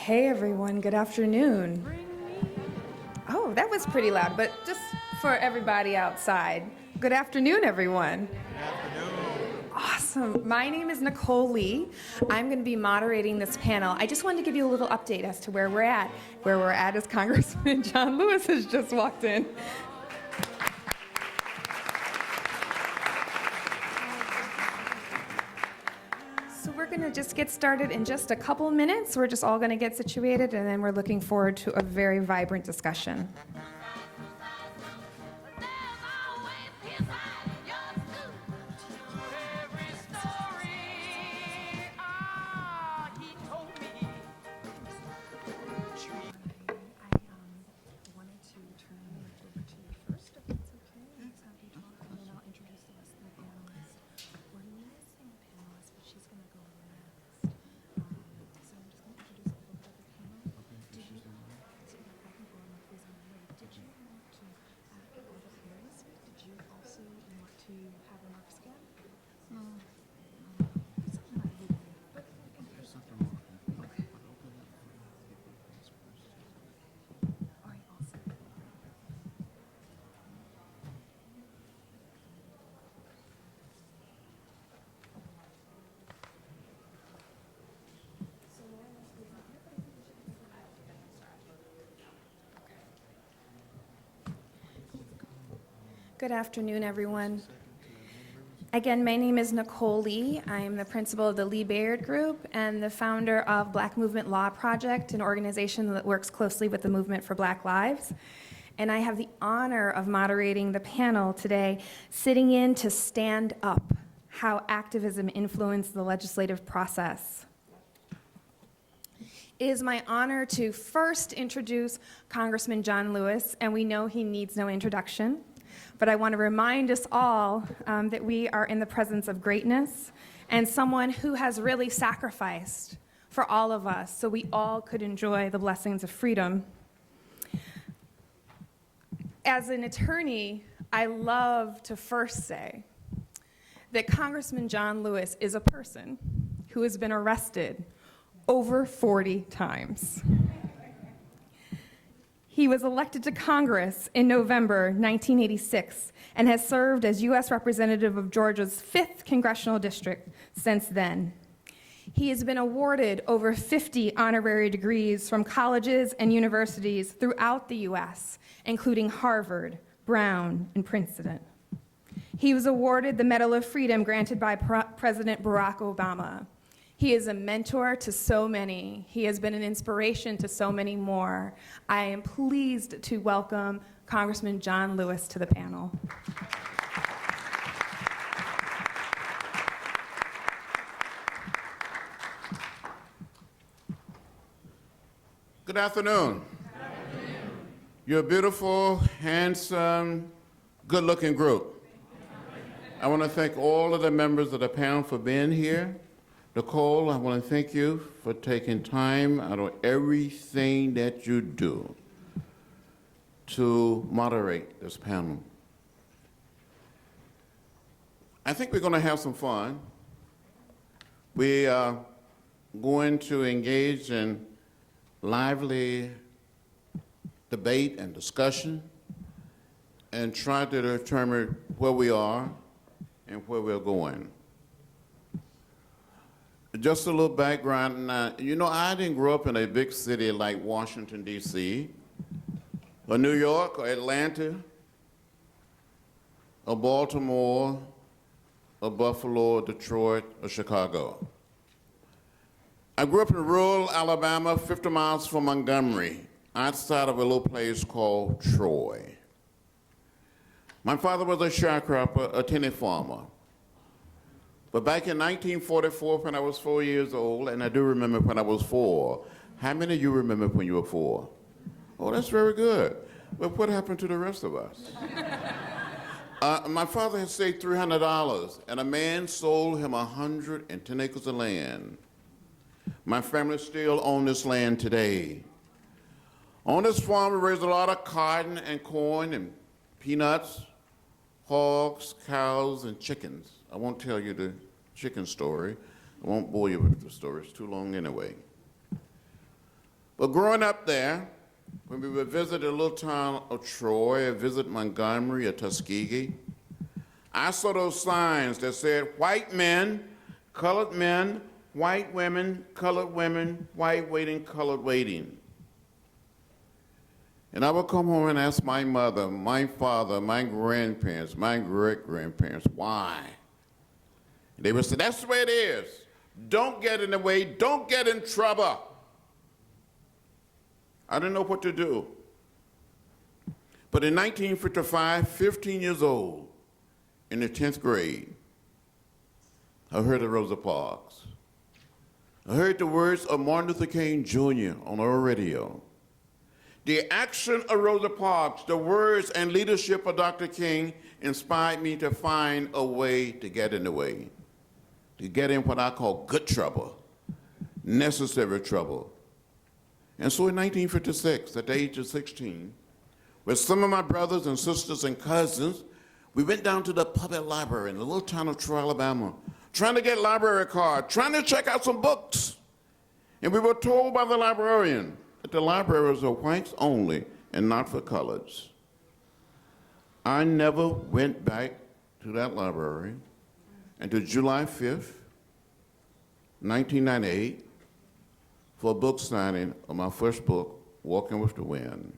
Hey everyone, good afternoon. Oh, that was pretty loud, but just for everybody outside. Good afternoon, everyone. Good afternoon. Awesome. My name is Nicole Lee. I'm going to be moderating this panel. I just wanted to give you a little update as to where we're at. Where we're at is Congressman John Lewis has just walked in. So we're going to just get started in just a couple minutes. We're just all going to get situated, and then we're looking forward to a very vibrant discussion. Good afternoon, everyone. Again, my name is Nicole Lee. I am the principal of the Lee Bayard Group and the founder of Black Movement Law Project, an organization that works closely with the Movement for Black Lives. And I have the honor of moderating the panel today, sitting in to stand up, how activism influenced the legislative process. It is my honor to first introduce Congressman John Lewis, and we know he needs no introduction. But I want to remind us all that we are in the presence of greatness and someone who has really sacrificed for all of us so we all could enjoy the blessings of freedom. As an attorney, I love to first say that Congressman John Lewis is a person who has been arrested over 40 times. He was elected to Congress in November 1986 and has served as U.S. Representative of Georgia's 5th Congressional District since then. He has been awarded over 50 honorary degrees from colleges and universities throughout the U.S., including Harvard, Brown, and Princeton. He was awarded the Medal of Freedom granted by President Barack Obama. He is a mentor to so many. He has been an inspiration to so many more. I am pleased to welcome Congressman John Lewis to the panel. Good afternoon. You're a beautiful, handsome, good-looking group. I want to thank all of the members of the panel for being here. Nicole, I want to thank you for taking time out of everything that you do to moderate this panel. I think we're going to have some fun. We are going to engage in lively debate and discussion and try to determine where we are and where we're going. Just a little background. You know, I didn't grow up in a big city like Washington, D.C., or New York, or Atlanta, or Baltimore, or Buffalo, or Detroit, or Chicago. I grew up in rural Alabama, 50 miles from Montgomery, outside of a little place called Troy. My father was a sharecropper, a tenant farmer. But back in 1944, when I was 4 years old, and I do remember when I was 4, how many of you remember when you were 4? Oh, that's very good. But what happened to the rest of us? My father had saved $300, and a man sold him 110 acres of land. My family still owns this land today. On this farm, we raised a lot of cotton and corn and peanuts, hogs, cows, and chickens. I won't tell you the chicken story. I won't bore you with the story. It's too long anyway. But growing up there, when we would visit a little town of Troy, or visit Montgomery or Tuskegee, I saw those signs that said white men, white women, white waiting, colored waiting. And I would come home and ask my mother, my father, my grandparents, my great-grandparents, why? And they would say, that's the way it is. Don't get in the way, don't get in trouble. I didn't know what to do. But in 1955, 15 years old, in the 10th grade, I heard of Rosa Parks. I heard the words of Martin Luther King Jr. on our radio. The action of Rosa Parks, the words and leadership of Dr. King inspired me to find a way to get in the way, to get in what I call good trouble, necessary trouble. And so in 1956, at the age of 16, with some of my brothers and sisters and cousins, we went down to the public library in the little town of Troy, Alabama, trying to get a library card, trying to check out some books. And we were told by the librarian that the libraries are whites only and not for coloreds. I never went back to that library until July 5th, 1998, for a book signing of my first book, Walking with the Wind.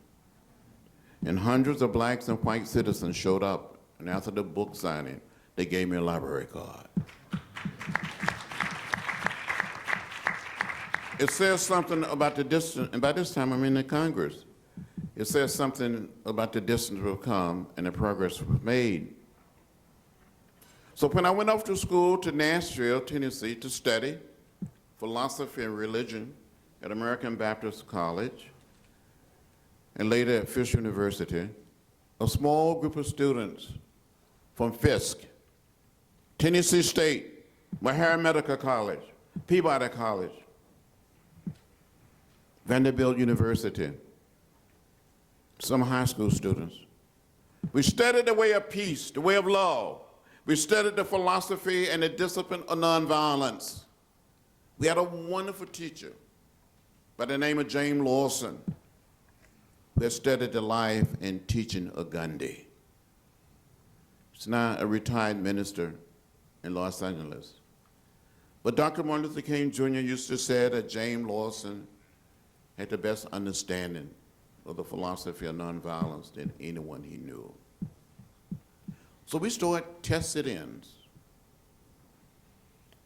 And hundreds of blacks and white citizens showed up, and after the book signing, they gave me a library card. It says something about the distance, and by this time I'm in the Congress. It says something about the distance we've come and the progress we've made. So when I went off to school to Nashville, Tennessee, to study philosophy and religion at American Baptist College, and later at Fisk University, a small group of students from Fisk, Tennessee State, Meharry Medical College, Peabody College, Vanderbilt University, some high school students. We studied the way of peace, the way of love. We studied the philosophy and the discipline of nonviolence. We had a wonderful teacher by the name of James Lawson, who had studied the life and teaching of Gandhi. He's now a retired minister in Los Angeles. But Dr. Martin Luther King Jr. used to say that James Lawson had the best understanding of the philosophy of nonviolence than anyone he knew. So we started test sit-ins,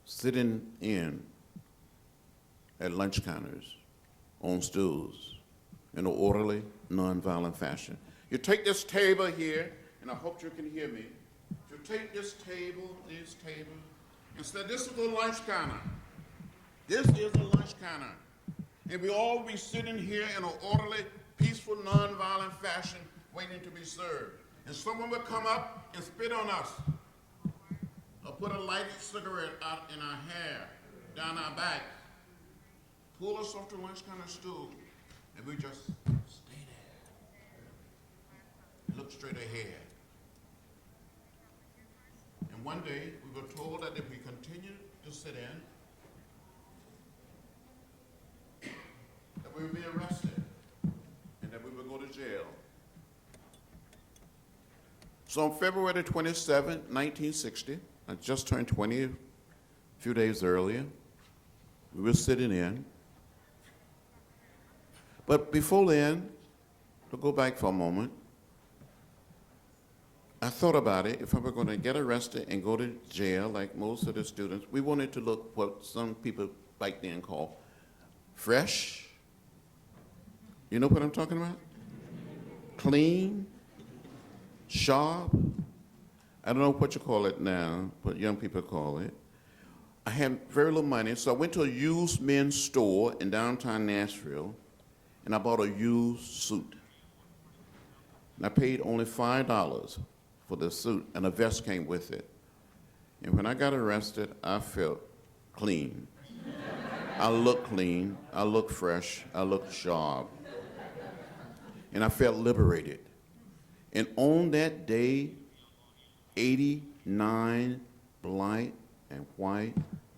sitting in at lunch counters, on stools, in an orderly, nonviolent fashion. You take this table here, and I hope you can hear me. You take this table, and say, this is a lunch counter. This is a lunch counter. And we all be sitting here in an orderly, peaceful, nonviolent fashion, waiting to be served. And someone would come up and spit on us, or put a lighted cigarette out in our hair, down our back, pull us off the lunch counter stool, and we just stay there, look straight ahead. And one day, we were told that if we continued to sit in, that we would be arrested and that we would go to jail. So on February 27, 1960, I just turned 20 a few days earlier, we were sitting in. But before then, to go back for a moment, I thought about it. If I were going to get arrested and go to jail like most of the students, we wanted to look what some people back then called fresh. You know what I'm talking about? Clean, sharp. I don't know what you call it now, but young people call it. I had very little money, so I went to a used men's store in downtown Nashville, and I bought a used suit. And I paid only $5 for the suit, and a vest came with it. And when I got arrested, I felt clean. I looked clean, I looked fresh, I looked sharp. And I felt liberated. And on that day, 89 black and white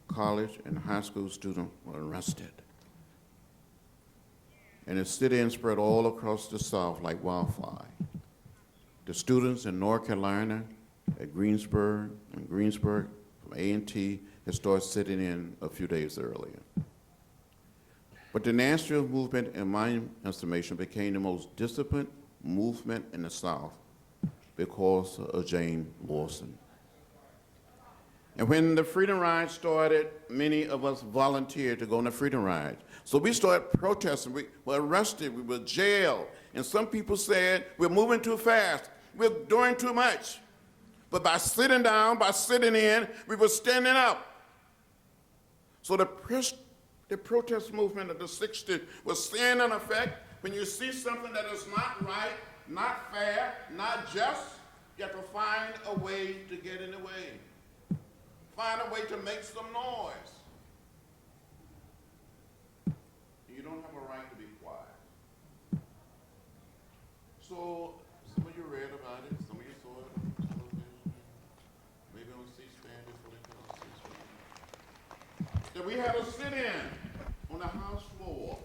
college and high school students were arrested. and the sit-ins spread all across the South like wildfire. The students in North Carolina, at Greensburg from A&T had started sitting in a few days earlier. But the Nashville movement, in my estimation, became the most disciplined movement in the South because of Jane Lawson. And when the Freedom Ride started, many of us volunteered to go on the Freedom Ride. So we started protesting. We were arrested, we were jailed. And some people said, we're moving too fast, we're doing too much. But by sitting down, by sitting in, we were standing up. So the protest movement of the 60s was staying in effect. When you see something that is not right, not fair, not just, you have to find a way to get in the way. Find a way to make some noise. You don't have a right to be quiet. So some of you read about it, some of you saw it on television, maybe on C-SPAN before they cut on C-SPAN. That we had a sit-in on the House floor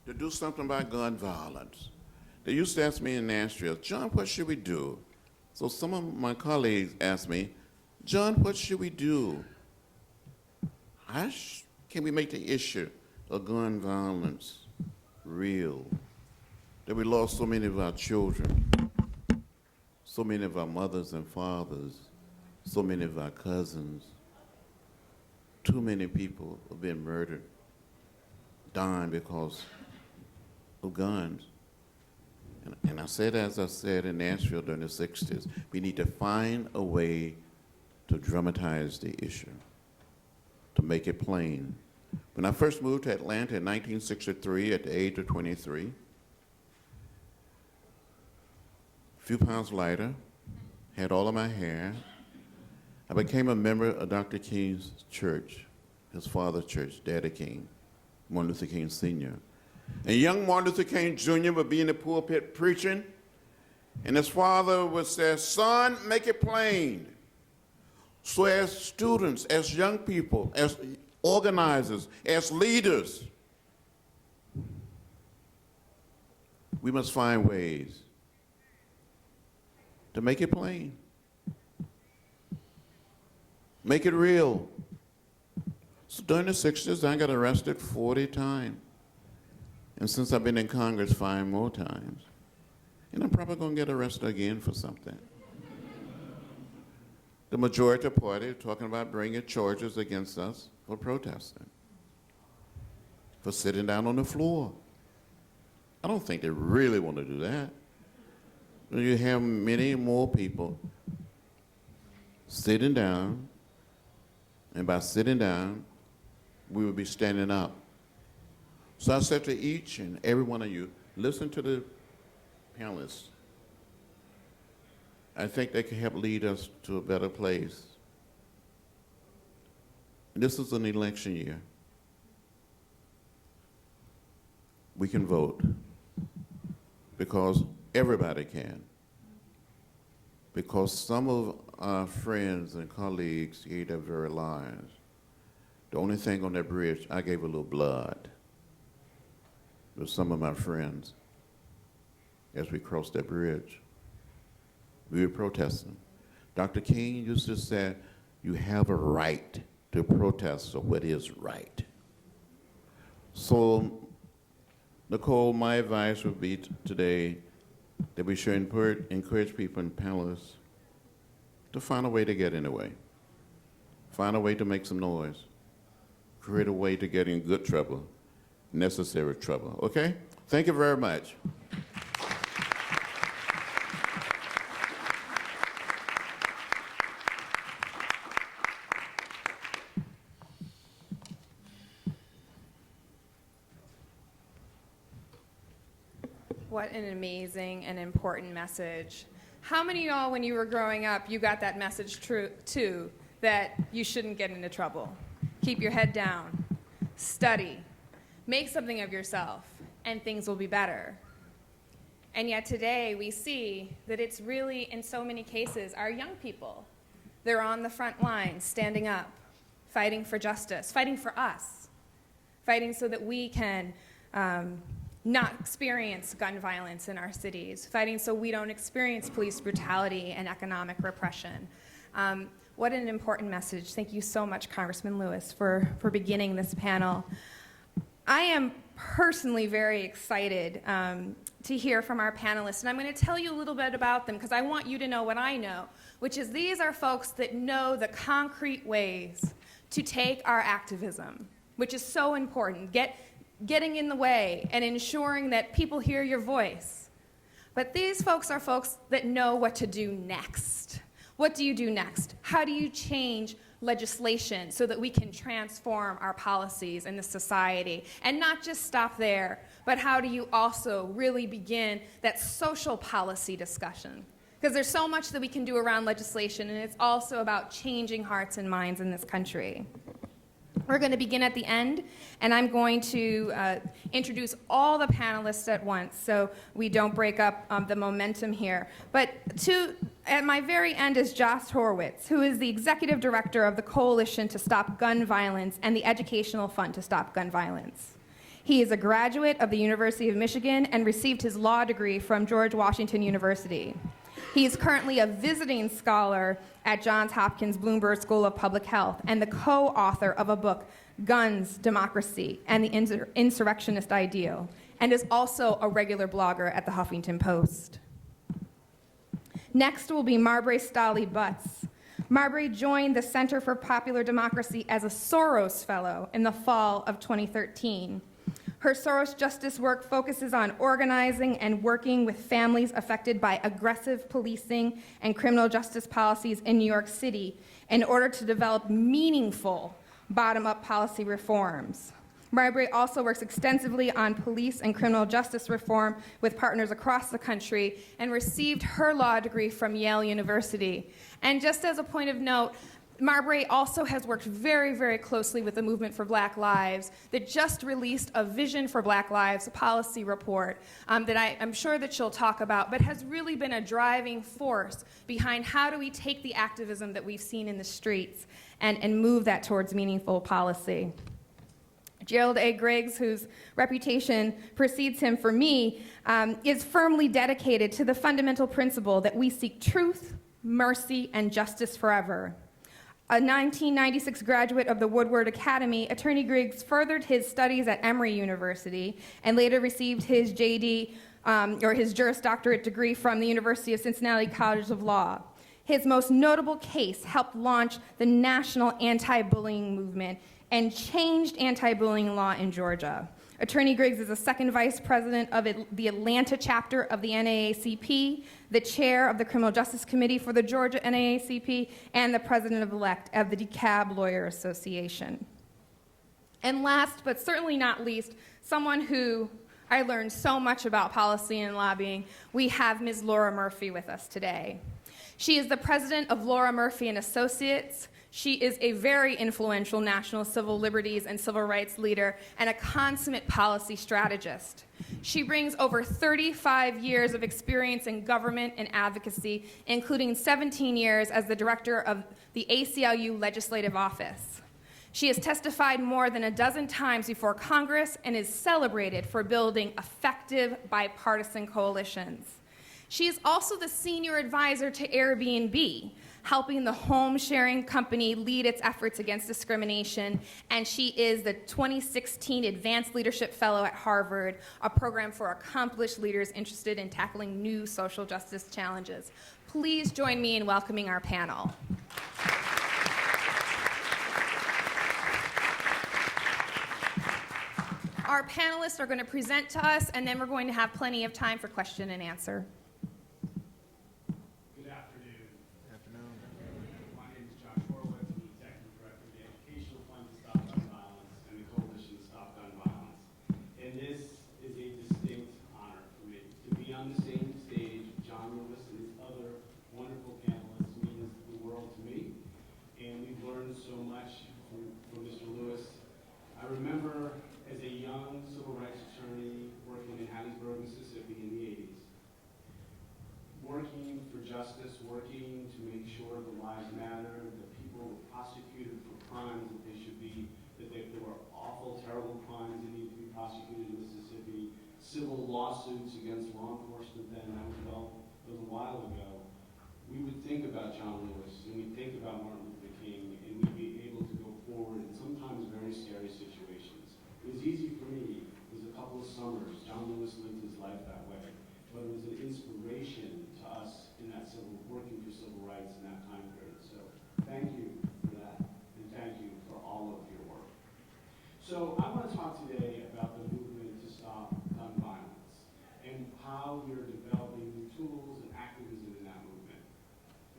to do something about gun violence. They used to ask me in Nashville, John, what should we do? So some of my colleagues asked me, John, what should we do? Can we make the issue of gun violence real? That we lost so many of our children, so many of our mothers and fathers, so many of our cousins. Too many people have been murdered, dying because of guns. And I said, as I said in Nashville during the 60s, we need to find a way to dramatize the issue, to make it plain. When I first moved to Atlanta in 1963 at the age of 23, a few pounds lighter, had all of my hair, I became a member of Dr. King's church, his father's church, Daddy King, Martin Luther King Sr. And young Martin Luther King Jr. would be in the pulpit preaching, and his father would say, son, make it plain. So as students, as young people, as organizers, as leaders, we must find ways to make it plain. Make it real. So during the 60s, I got arrested 40 times. And since I've been in Congress 5 more times, and I'm probably going to get arrested again for something. The majority party are talking about bringing charges against us for protesting, for sitting down on the floor. I don't think they really want to do that. You have many more people sitting down, and by sitting down, we would be standing up. So I said to each and every one of you, listen to the panelists. I think they can help lead us to a better place. This is an election year. We can vote because everybody can. Because some of our friends and colleagues gave their very lives. The only thing on that bridge, I gave a little blood with some of my friends as we crossed that bridge. We were protesting. Dr. King used to say, you have a right to protest for what is right. So, Nicole, my advice would be today that we should encourage people and panelists to find a way to get in the way. Find a way to make some noise. Create a way to get in good trouble, necessary trouble, okay? Thank you very much. What an amazing and important message. How many of y'all, when you were growing up, you got that message too, that you shouldn't get into trouble? Keep your head down, study, make something of yourself, and things will be better. And yet today we see that it's really, in so many cases, our young people. They're on the front lines, standing up, fighting for justice, fighting for us, fighting so that we can not experience gun violence in our cities, fighting so we don't experience police brutality and economic repression. What an important message. Thank you so much, Congressman Lewis, for beginning this panel. I am personally very excited to hear from our panelists, and I'm going to tell you a little bit about them because I want you to know what I know, which is these are folks that know the concrete ways to take our activism, which is so important, getting in the way and ensuring that people hear your voice. But these folks are folks that know what to do next. What do you do next? How do you change legislation so that we can transform our policies in the society? And not just stop there, but how do you also really begin that social policy discussion? Because there's so much that we can do around legislation, and it's also about changing hearts and minds in this country. We're going to begin at the end, and I'm going to introduce all the panelists at once so we don't break up the momentum here. But at my very end is Josh Horwitz, who is the executive director of the Coalition to Stop Gun Violence and the Educational Fund to Stop Gun Violence. He is a graduate of the University of Michigan and received his law degree from George Washington University. He is currently a visiting scholar at Johns Hopkins Bloomberg School of Public Health and the co-author of a book, Guns, Democracy, and the Insurrectionist Ideal, and is also a regular blogger at the Huffington Post. Next will be Marbury Stolley Butts. Marbury joined the Center for Popular Democracy as a Soros Fellow in the fall of 2013. Her Soros Justice work focuses on organizing and working with families affected by aggressive policing and criminal justice policies in New York City in order to develop meaningful bottom-up policy reforms. Marbury also works extensively on police and criminal justice reform with partners across the country and received her law degree from Yale University. And just as a point of note, Marbury also has worked very, very closely with the Movement for Black Lives that just released a Vision for Black Lives policy report that I'm sure that she'll talk about, but has really been a driving force behind how do we take the activism that we've seen in the streets and move that towards meaningful policy. Gerald A. Griggs, whose reputation precedes him for me, is firmly dedicated to the fundamental principle that we seek truth, mercy, and justice forever. A 1996 graduate of the Woodward Academy, Attorney Griggs furthered his studies at Emory University and later received his JD, or his Juris Doctorate degree from the University of Cincinnati College of Law. His most notable case helped launch the national anti-bullying movement and changed anti-bullying law in Georgia. Attorney Griggs is the second vice president of the Atlanta chapter of the NAACP, the chair of the Criminal Justice Committee for the Georgia NAACP, and the president-elect of the DeKalb Lawyer Association. And last, but certainly not least, someone who I learned so much about policy and lobbying, we have Ms. Laura Murphy with us today. She is the president of Laura Murphy and Associates. She is a very influential national civil liberties and civil rights leader and a consummate policy strategist. She brings over 35 years of experience in government and advocacy, including 17 years as the director of the ACLU Legislative Office. She has testified more than a dozen times before Congress and is celebrated for building effective bipartisan coalitions. She is also the senior advisor to Airbnb, helping the home sharing company lead its efforts against discrimination, and she is the 2016 Advanced Leadership Fellow at Harvard, a program for accomplished leaders interested in tackling new social justice challenges. Please join me in welcoming our panel. Our panelists are going to present to us, and then we're going to have plenty of time for question and answer. My name is Josh Horwitz. I'm the Executive Director of the Educational Fund to Stop Gun Violence and the Coalition to Stop Gun Violence. And this is a distinct honor for me. To be on the same stage with John Lewis and his other wonderful panelists means the world to me. And we've learned so much from Mr. Lewis. I remember as a young civil rights attorney working in Hattiesburg, Mississippi in the 80s. lawsuits against law enforcement then, that was a while ago, we would think about John Lewis, and we'd think about Martin Luther King, and we'd be able to go forward in sometimes very scary situations. It was easy for me. It was a couple of summers. John Lewis lived his life that way. But it was an inspiration to us in that working for civil rights in that time period. So thank you for that, and thank you for all of your work. So I want to talk today about the movement to stop gun violence and how we're developing new tools and activism in that movement.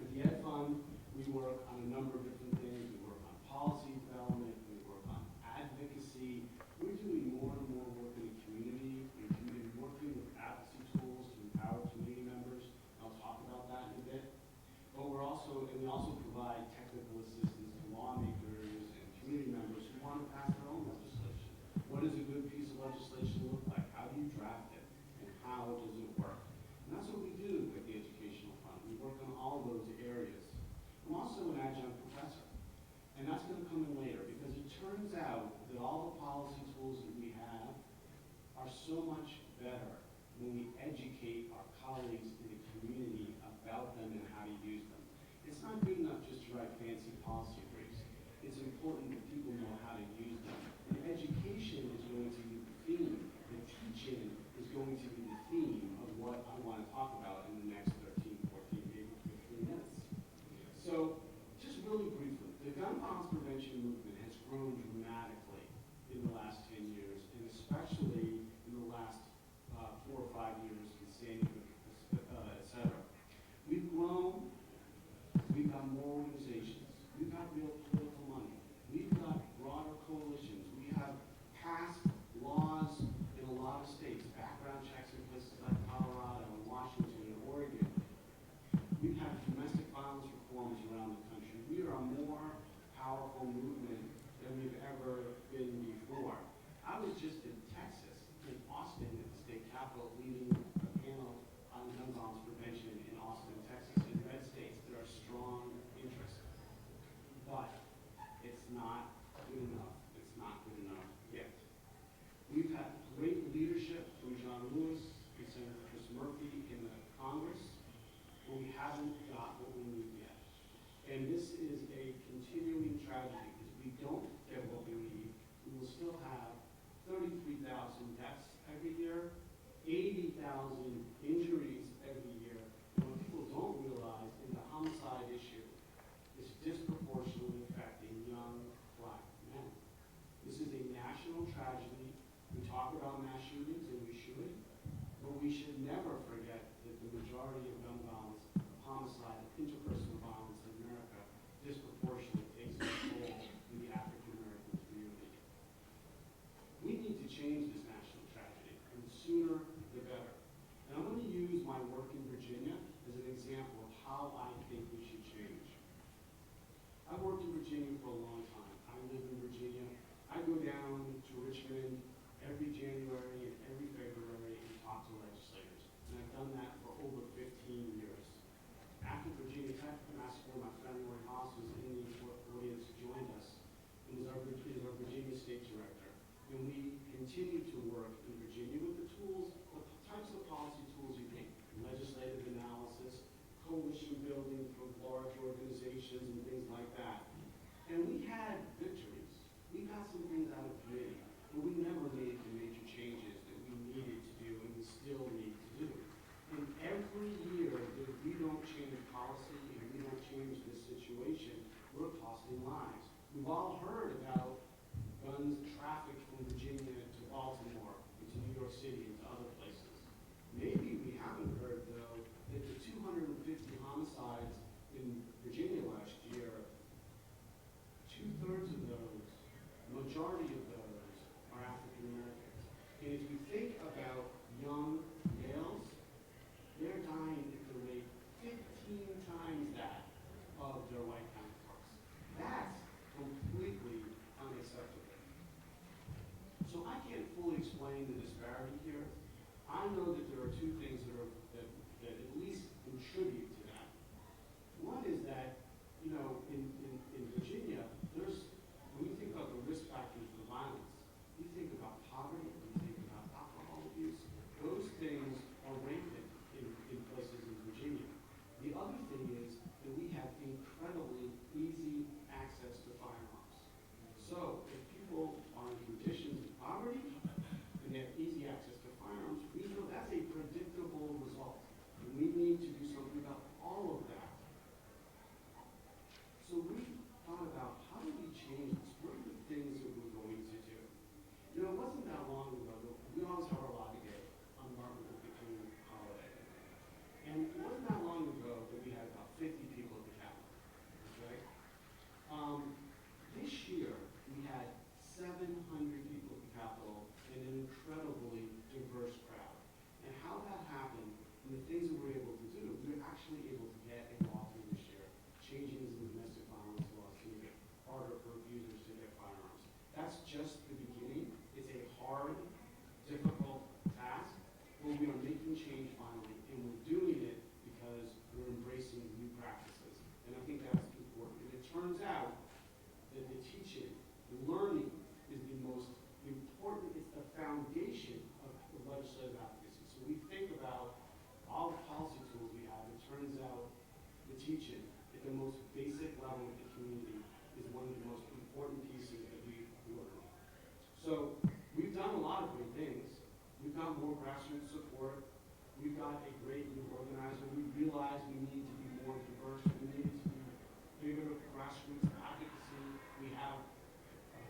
At the Ed Fund, we work on a number of different things. We work on policy development, we work on advocacy. We're doing more and more work in the community. We're working with advocacy tools to empower community members. I'll talk about that in a bit. But we also provide technical assistance to lawmakers and community members who want to pass their own legislation. What does a good piece of legislation look like? How do you draft it? And how does it work? And that's what we do with the Educational Fund. We work on all those areas. I'm also an adjunct professor. And that's going to come in later because it turns out that all the policy tools that we have are so much better when we educate our colleagues in the community about them and how to use them. It's not good enough just to write fancy policy briefs. It's important that people know how to use them. And education is going to be the theme. The teaching is going to be the theme of what I want to talk about in the next 13, 14, maybe 15 minutes. So just really briefly, the gun violence prevention movement has grown dramatically in the last 10 years, and especially in the last 4 or 5 years with Seniority, et cetera. We've grown, we've got more organizations, we've got real political money, we've got broader coalitions, we have passed laws in a lot of states, background checks in places like Colorado and Washington and Oregon. We've had domestic violence reforms around the country. We are a more powerful movement than we've ever been before. I was just in Texas, in Austin, at the state capitol, leading a panel on gun violence prevention in Austin, Texas. In red states, there are strong interests. But it's not good enough. It's not good enough yet. We've had great leadership from John Lewis and Senator Chris Murphy in the Congress, but we haven't got what we need yet. And this is a continuing tragedy. If we don't get what we need, we will still have 33,000 deaths every year, 80,000 injuries every year. And what people don't realize is the homicide issue is disproportionately affecting young black men. This is a national tragedy. We talk about mass shootings, and we should, but we should never forget that the majority of gun violence, homicide, interpersonal violence in America disproportionately takes its toll in the African American community. We need to change this national tragedy, and the sooner the better. And I'm going to use my work in Virginia as an example of how I think we should change. I've worked in Virginia for a long time. I live in Virginia. I go down to Richmond every January and every February and talk to legislators. And I've done that for over 15 years. After Virginia Tech massacre, my friend Roy Haas was in the audience, joined us, and is our Virginia State Director. And we continue to work in Virginia with the tools, the types of policy tools you think, legislative analysis, coalition building for large organizations and things like that. And we had victories. We got some things out of committee, but we never made the major changes that we needed to do and we still need to do. And every year that we don't change policy and we don't change this situation, we're costing lives. We've all heard about guns trafficked from Virginia to Baltimore, to New York City, and to other places. Maybe we haven't heard, though, that the 250 homicides in Virginia last year, 2/3 of those, the majority of those, are African Americans. And if you think about young males, they're dying at the rate 15 times that of their white counterparts. That's completely unacceptable. So I can't fully explain the disparity here. I know that there are two things that at least contribute to that. One is that, in Virginia, when you think about the risk factors for violence, you think about poverty, you think about alcohol abuse, those access to firearms, we know that's a predictable result. And we need to do something about all of that. So we thought about how do we change this? What are the things that we're going to do? You know, it wasn't that long ago that we always have our lobby day on Martin Luther King holiday. And it wasn't that long ago that we had about 50 people at the Capitol, right? This year, we had 700 people at the Capitol and an incredibly diverse crowd. And how that happened and the things that we're able to do, we were actually able to get a law through this year, changing the domestic violence laws to make it harder for abusers to get firearms. That's just the beginning. It's a hard, difficult task, but we are making change finally, and we're doing it because we're embracing new practices. And I think that's important. And it turns out that the teaching, the learning is the most important, it's the foundation of the legislative advocacy. So we think about all the policy tools we have, it turns out the teaching at the most basic level of the community is one of the most important pieces that we learn. So we've done a lot of great things. We've got more grassroots support. We've got a great new organizer. We realize we need to be more diverse. We need to be bigger grassroots advocacy. We have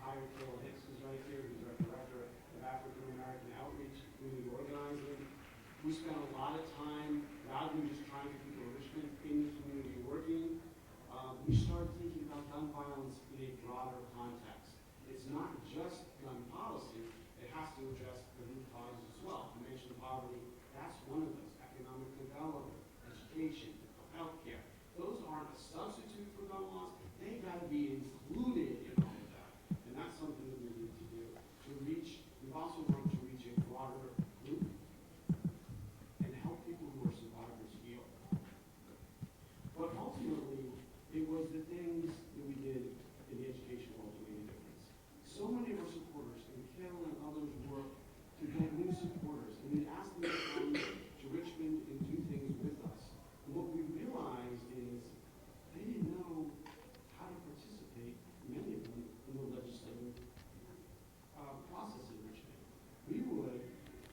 hired Carol Hicks is right here, who's our director of African American Outreach, community organizing. We spent a lot of time, rather than just trying to keep enrichment in the community working, we started thinking about gun violence in a broader context. It's not just gun policy, it has to address the root causes as well. I mentioned poverty, that's one of those. Economic development, education, healthcare. Those aren't a substitute for gun laws, they gotta be included in all of that. And that's something that we need to do. We've also wanted to reach a broader group and help people who are survivors heal. But ultimately, it was the things that we did in the education world that made a difference. So many of our supporters, and Carol and others, worked to get new supporters, and we asked them to come to Richmond and do things with us. And what we realized is they didn't know how to participate, many of them, in the legislative process in Richmond. We would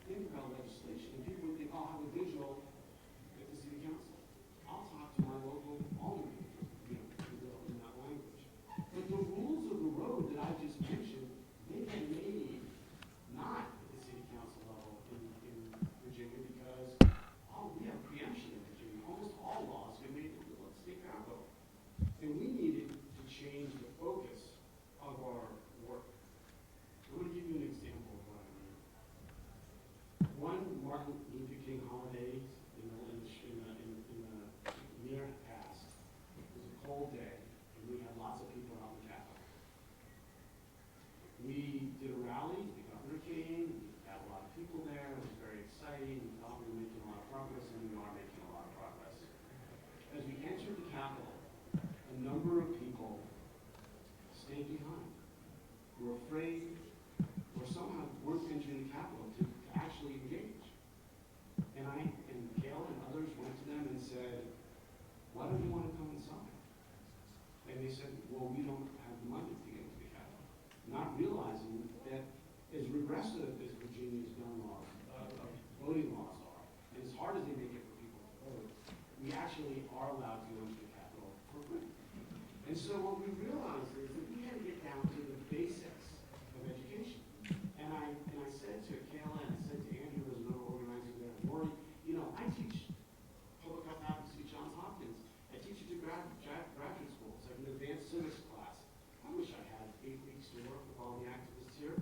think about legislation, and people would think, oh, I'll have a visual at the city council. I'll talk to my local alderman, in that language. But the rules of the road that I just mentioned, they get made not at the city council level in Virginia because we have preemption in Virginia. Almost all laws get made at the state capital. And we needed to change the focus of our work. I'm going to give you an example of what I mean. One Martin Luther King holiday in the near past, it was a cold day, and we had lots of people out in the Capitol. We did a rally, the governor came, we had a lot of people there, it was very exciting, we thought we were making a lot of progress, and we are making a lot of progress. As we entered the Capitol, a number of people stayed behind. Were afraid, or somehow weren't entering the Capitol to actually engage. And Gail and others went to them and said, why don't you want to come inside? And they said, well, we don't have the money to get into the Capitol. Not realizing that as regressive as Virginia's gun laws, voting laws are, and as hard as they make it for people to vote, we actually are allowed to go into the Capitol for free. And so what we realized is that we had to get down to the basics of education. And I said to Kayla, and I said to Andrew, who's another organizer there, Lori, I teach public health advocacy at Johns Hopkins. I teach it to graduate schools, like an advanced civics class. I wish I had 8 weeks to work with all the activists here.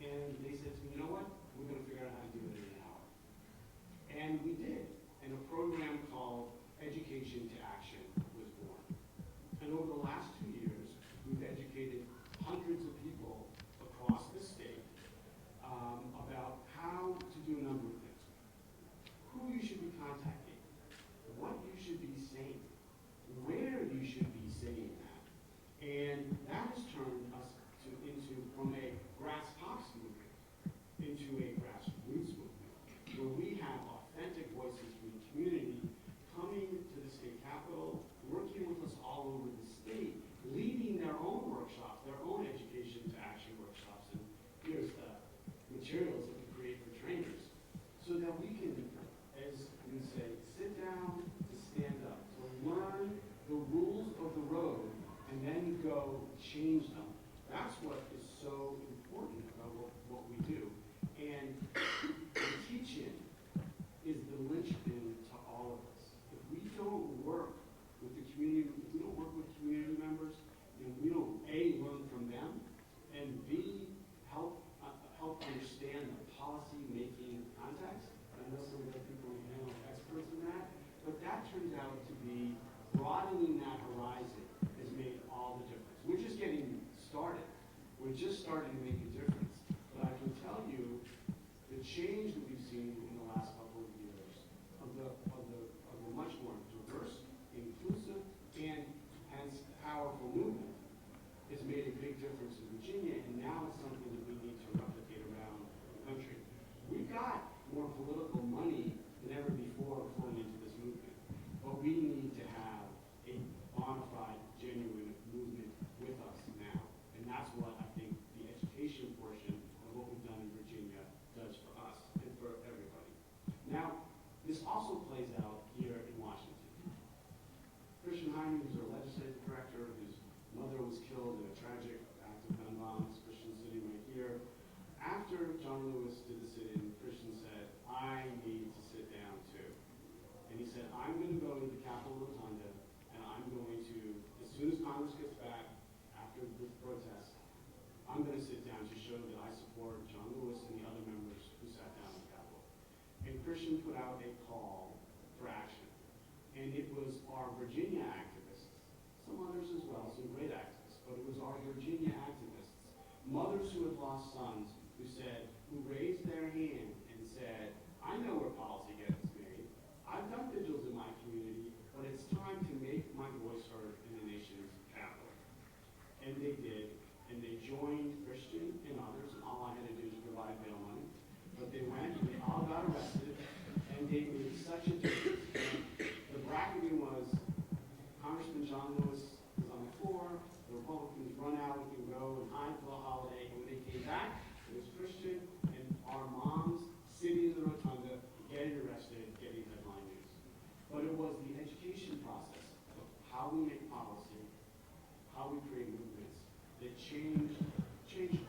And they said to me, you know what? We're going to figure out how to do it in an hour. And we did. And a program called Education to Action was born. And over the last 2 years, Christian put out a call for action. And it was our Virginia activists, some others as well, some great activists, but it was our Virginia activists, mothers who had lost sons, who raised their hand and said, I know where policy gets made. I've done vigils in my community, but it's time to make my voice heard in the nation's capital. And they did, and they joined Christian and others, and all I had to do was provide bail money. But they went, and they all got arrested, and they made such a difference. The bracketing was, Congressman John Lewis was on the floor, the Republicans run out and can go and hide for the holiday, and when they came back, it was Christian and our moms sitting in the rotunda, getting arrested, getting headline news. But it was the education process of how we make policy, how we create movements that changed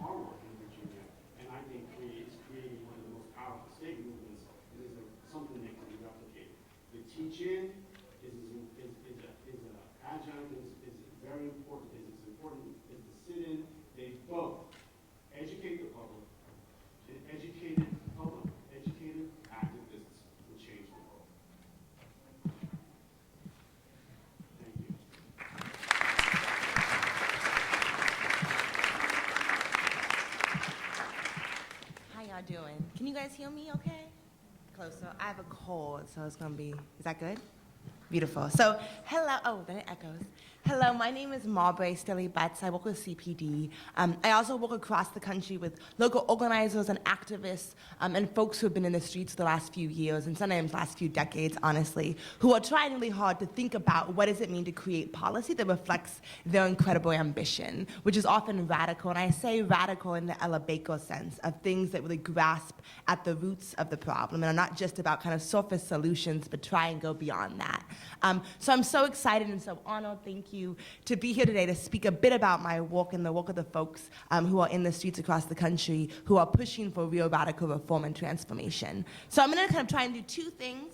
our work in Virginia, and I think is creating one of the most powerful state movements, and is something that can be replicated. The teach-in is an adjunct, is very important, is as important as the sit-in. They both educate the public, and educated activists will change the world. Thank you. How y'all doing? Can you guys hear me okay? Closer. I have a cold, so it's gonna be, is that good? Beautiful. So, hello, oh, then it echoes. Hello, my name is Marbury Stilly Butts. I work with CPD. I also work across the country with local organizers and activists and folks who have been in the streets the last few years and sometimes last few decades, honestly, who are trying really hard to think about what does it mean to create policy that reflects their incredible ambition, which is often radical. And I say radical in the Ella Baker sense of things that really grasp at the roots of the problem and are not just about kind of surface solutions, but try and go beyond that. So I'm so excited and so honored, thank you, to be here today to speak a bit about my work and the work of the folks who are in the streets across the country who are pushing for real radical reform and transformation. So I'm going to kind of try and do two things.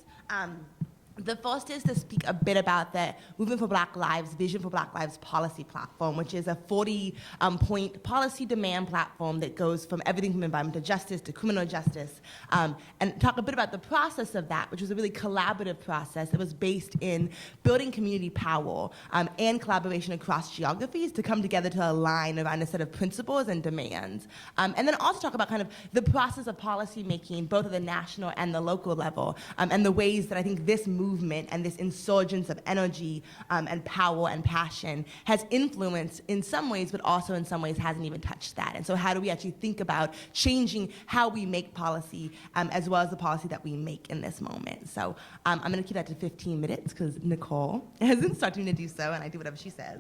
The first is to speak a bit about the Movement for Black Lives, Vision for Black Lives policy platform, which is a 40-point policy demand platform that goes from everything from environmental justice to criminal justice, and talk a bit about the process of that, which was a really collaborative process that was based in building community power and collaboration across geographies to come together to align around a set of principles and demands. And then also talk about kind of the process of policy making, both at the national and the local level, and the ways that I think this movement and this insurgence of energy and power and passion has influenced in some ways, but also in some ways hasn't even touched that. And so how do we actually think about changing how we make policy as well as the policy that we make in this moment? So I'm going to keep that to 15 minutes because Nicole has instructed me to do so, and I do whatever she says.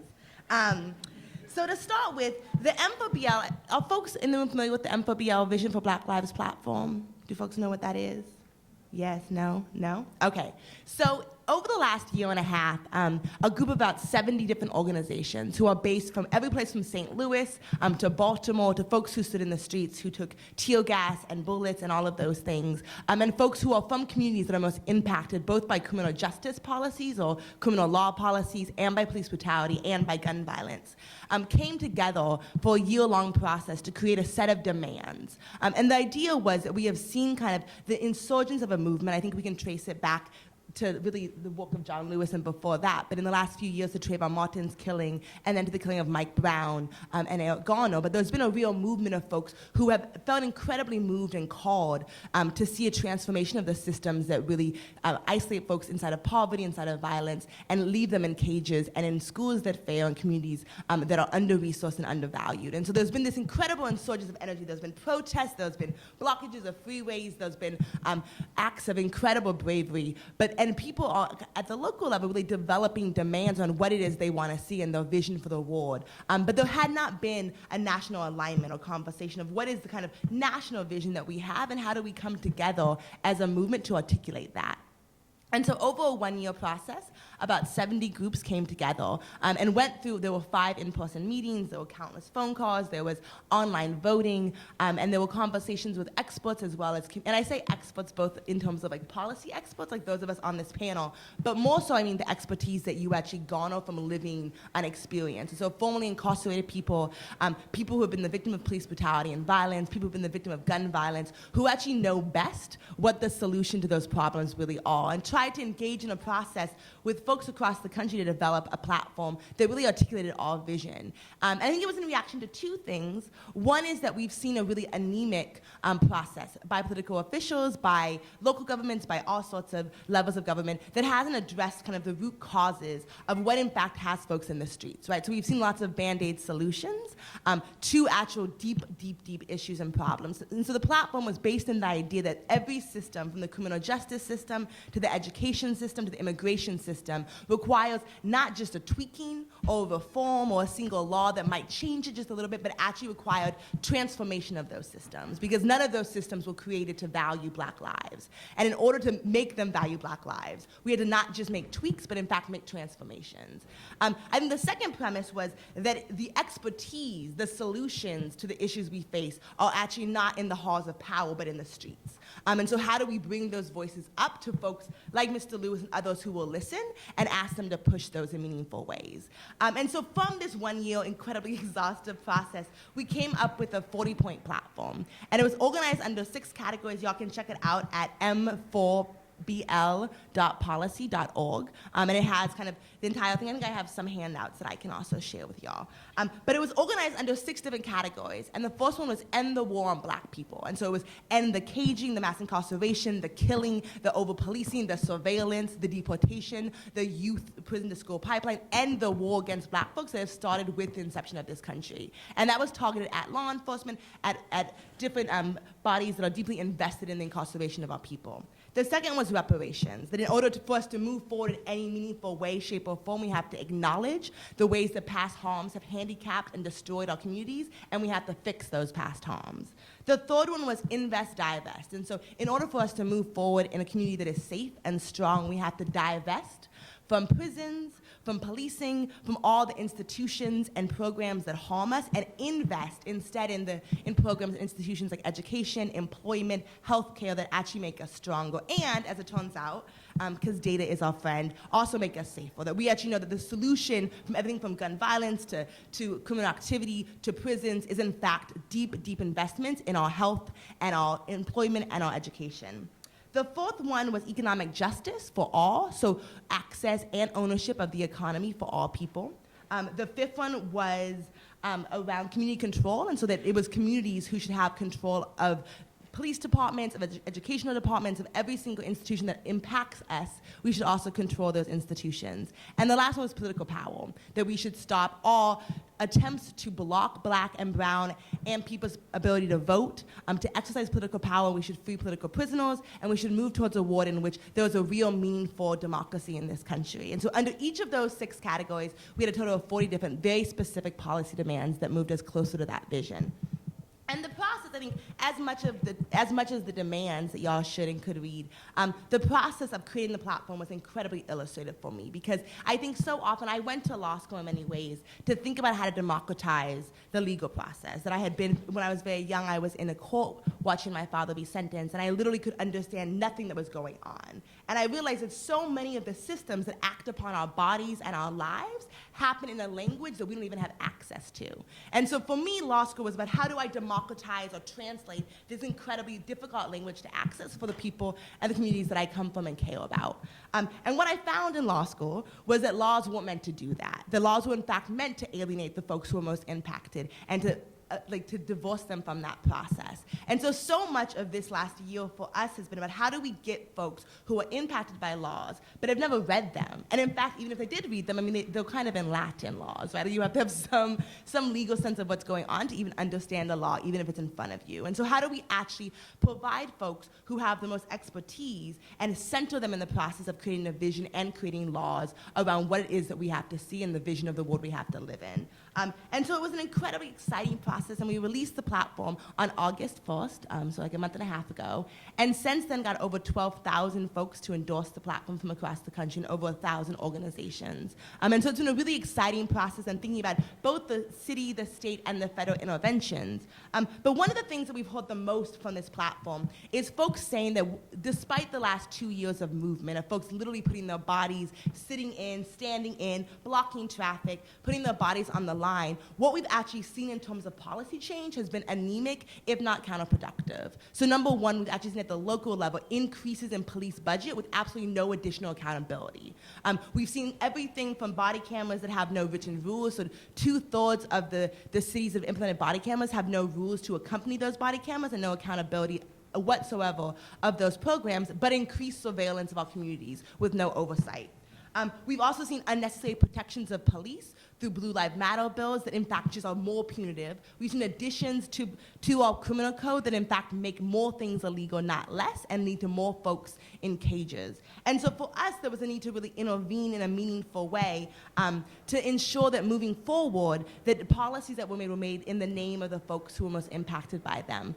So to start with, the M4BL, are folks in the room familiar with the M4BL Vision for Black Lives platform? Do folks know what that is? Yes, no, no? Okay. So over the last year and a half, a group of about 70 different organizations who are based from every place from St. Louis to Baltimore to folks who stood in the streets, who took tear gas and bullets and all of those things, and folks who are from communities that are most impacted both by criminal justice policies or criminal law policies and by police brutality and by gun violence, came together for a year-long process to create a set of demands. And the idea was that we have seen kind of the insurgence of a movement. I think we can trace it back to really the work of John Lewis and before that, but in the last few years to Trayvon Martin's killing and then to the killing of Mike Brown and Eric Garner. But there's been a real movement of folks who have felt incredibly moved and called to see a transformation of the systems that really isolate folks inside of poverty, inside of violence, and leave them in cages and in schools that fail and communities that are under-resourced and undervalued. And so there's been this incredible insurgence of energy. There's been protests, there's been blockages of freeways, there's been acts of incredible bravery, and people are, at the local level, really developing demands on what it is they want to see in their vision for the world. But there had not been a national alignment or conversation of what is the kind of national vision that we have and how do we come together as a movement to articulate that. And so over a one-year process, about 70 groups came together and went through, there were 5 in-person meetings, there were countless phone calls, there was online voting, and there were conversations with experts as well as, and I say experts both in terms of like policy experts, like those of us on this panel, but more so I mean the expertise that you actually garner from living an experience. And so formerly incarcerated people, people who have been the victim of police brutality and violence, people who have been the victim of gun violence, who actually know best what the solution to those problems really are, and try to engage in a process with folks across the country to develop a platform that really articulated our vision. And I think it was in reaction to 2 things. One is that we've seen a really anemic process by political officials, by local governments, by all sorts of levels of government that hasn't addressed kind of the root causes of what in fact has folks in the streets, right? So we've seen lots of Band-Aid solutions to actual deep issues and problems. And so the platform was based on the idea that every system, from the criminal justice system to the education system to the immigration system, requires not just a tweaking or a reform or a single law that might change it just a little bit, but actually required transformation of those systems, because none of those systems were created to value Black lives. And in order to make them value Black lives, we had to not just make tweaks, but in fact make transformations. I think the second premise was that the expertise, the solutions to the issues we face are actually not in the halls of power, but in the streets. And so how do we bring those voices up to folks like Mr. Lewis and others who will listen and ask them to push those in meaningful ways? And so from this 1 year incredibly exhaustive process, we came up with a 40-point platform. And it was organized under 6 categories. Y'all can check it out at m4bl.policy.org. And it has kind of the entire thing. I think I have some handouts that I can also share with y'all. But it was organized under 6 different categories. And the first one was end the war on Black people. And so it was end the caging, the mass incarceration, the killing, the over-policing, the surveillance, the deportation, the youth prison-to-school pipeline, end the war against Black folks that have started with the inception of this country. And that was targeted at law enforcement, at different bodies that are deeply invested in the incarceration of our people. The second was reparations, that in order for us to move forward in any meaningful way, shape, or form, we have to acknowledge the ways that past harms have handicapped and destroyed our communities, and we have to fix those past harms. The third one was invest, divest. And so in order for us to move forward in a community that is safe and strong, we have to divest from prisons, from policing, from all the institutions and programs that harm us, and invest instead in programs and institutions like education, employment, healthcare that actually make us stronger. And as it turns out, because data is our friend, also make us safer. That we actually know that the solution from everything from gun violence to criminal activity to prisons is in fact deep investments in our health and our employment and our education. The fourth one was economic justice for all, so access and ownership of the economy for all people. The fifth one was around community control, and so that it was communities who should have control of police departments, of educational departments, of every single institution that impacts us. We should also control those institutions. And the last one was political power, that we should stop all attempts to block Black and brown and people's ability to vote, to exercise political power. We should free political prisoners, and we should move towards a world in which there was a real meaningful democracy in this country. And so under each of those 6 categories, we had a total of 40 different, very specific policy demands that moved us closer to that vision. And the process, I think, as much as the demands that y'all should and could read, the process of creating the platform was incredibly illustrative for me, because I think so often I went to law school in many ways to think about how to democratize the legal process. That I had been, when I was very young, I was in a court watching my father be sentenced, and I literally could understand nothing that was going on. And I realized that so many of the systems that act upon our bodies and our lives happen in a language that we don't even have access to. And so for me, law school was about how do I democratize or translate this incredibly difficult language to access for the people and the communities that I come from and care about. And what I found in law school was that laws weren't meant to do that. The laws were in fact meant to alienate the folks who were most impacted and to divorce them from that process. And so much of this last year for us has been about how do we get folks who are impacted by laws but have never read them. And in fact, even if they did read them, I mean, they're kind of in Latin laws, right? You have to have some legal sense of what's going on to even understand the law, even if it's in front of you. And so how do we actually provide folks who have the most expertise and center them in the process of creating a vision and creating laws around what it is that we have to see and the vision of the world we have to live in? And so it was an incredibly exciting process, and we released the platform on August 1st, so like a month and a half ago, and since then got over 12,000 folks to endorse the platform from across the country and over 1,000 organizations. And so it's been a really exciting process and thinking about both the city, the state, and the federal interventions. But one of the things that we've heard the most from this platform is folks saying that despite the last 2 years of movement, of folks literally putting their bodies, sitting in, standing in, blocking traffic, putting their bodies on the line, what we've actually seen in terms of policy change has been anemic, if not counterproductive. So number one, we've actually seen at the local level increases in police budget with absolutely no additional accountability. We've seen everything from body cameras that have no written rules, so 2/3 of the cities that have implemented body cameras have no rules to accompany those body cameras and no accountability whatsoever of those programs, but increased surveillance of our communities with no oversight. We've also seen unnecessary protections of police through Blue Lives Matter bills that in fact just are more punitive. We've seen additions to our criminal code that in fact make more things illegal, not less, and lead to more folks in cages. And so for us, there was a need to really intervene in a meaningful way to ensure that moving forward, that the policies that were made in the name of the folks who were most impacted by them.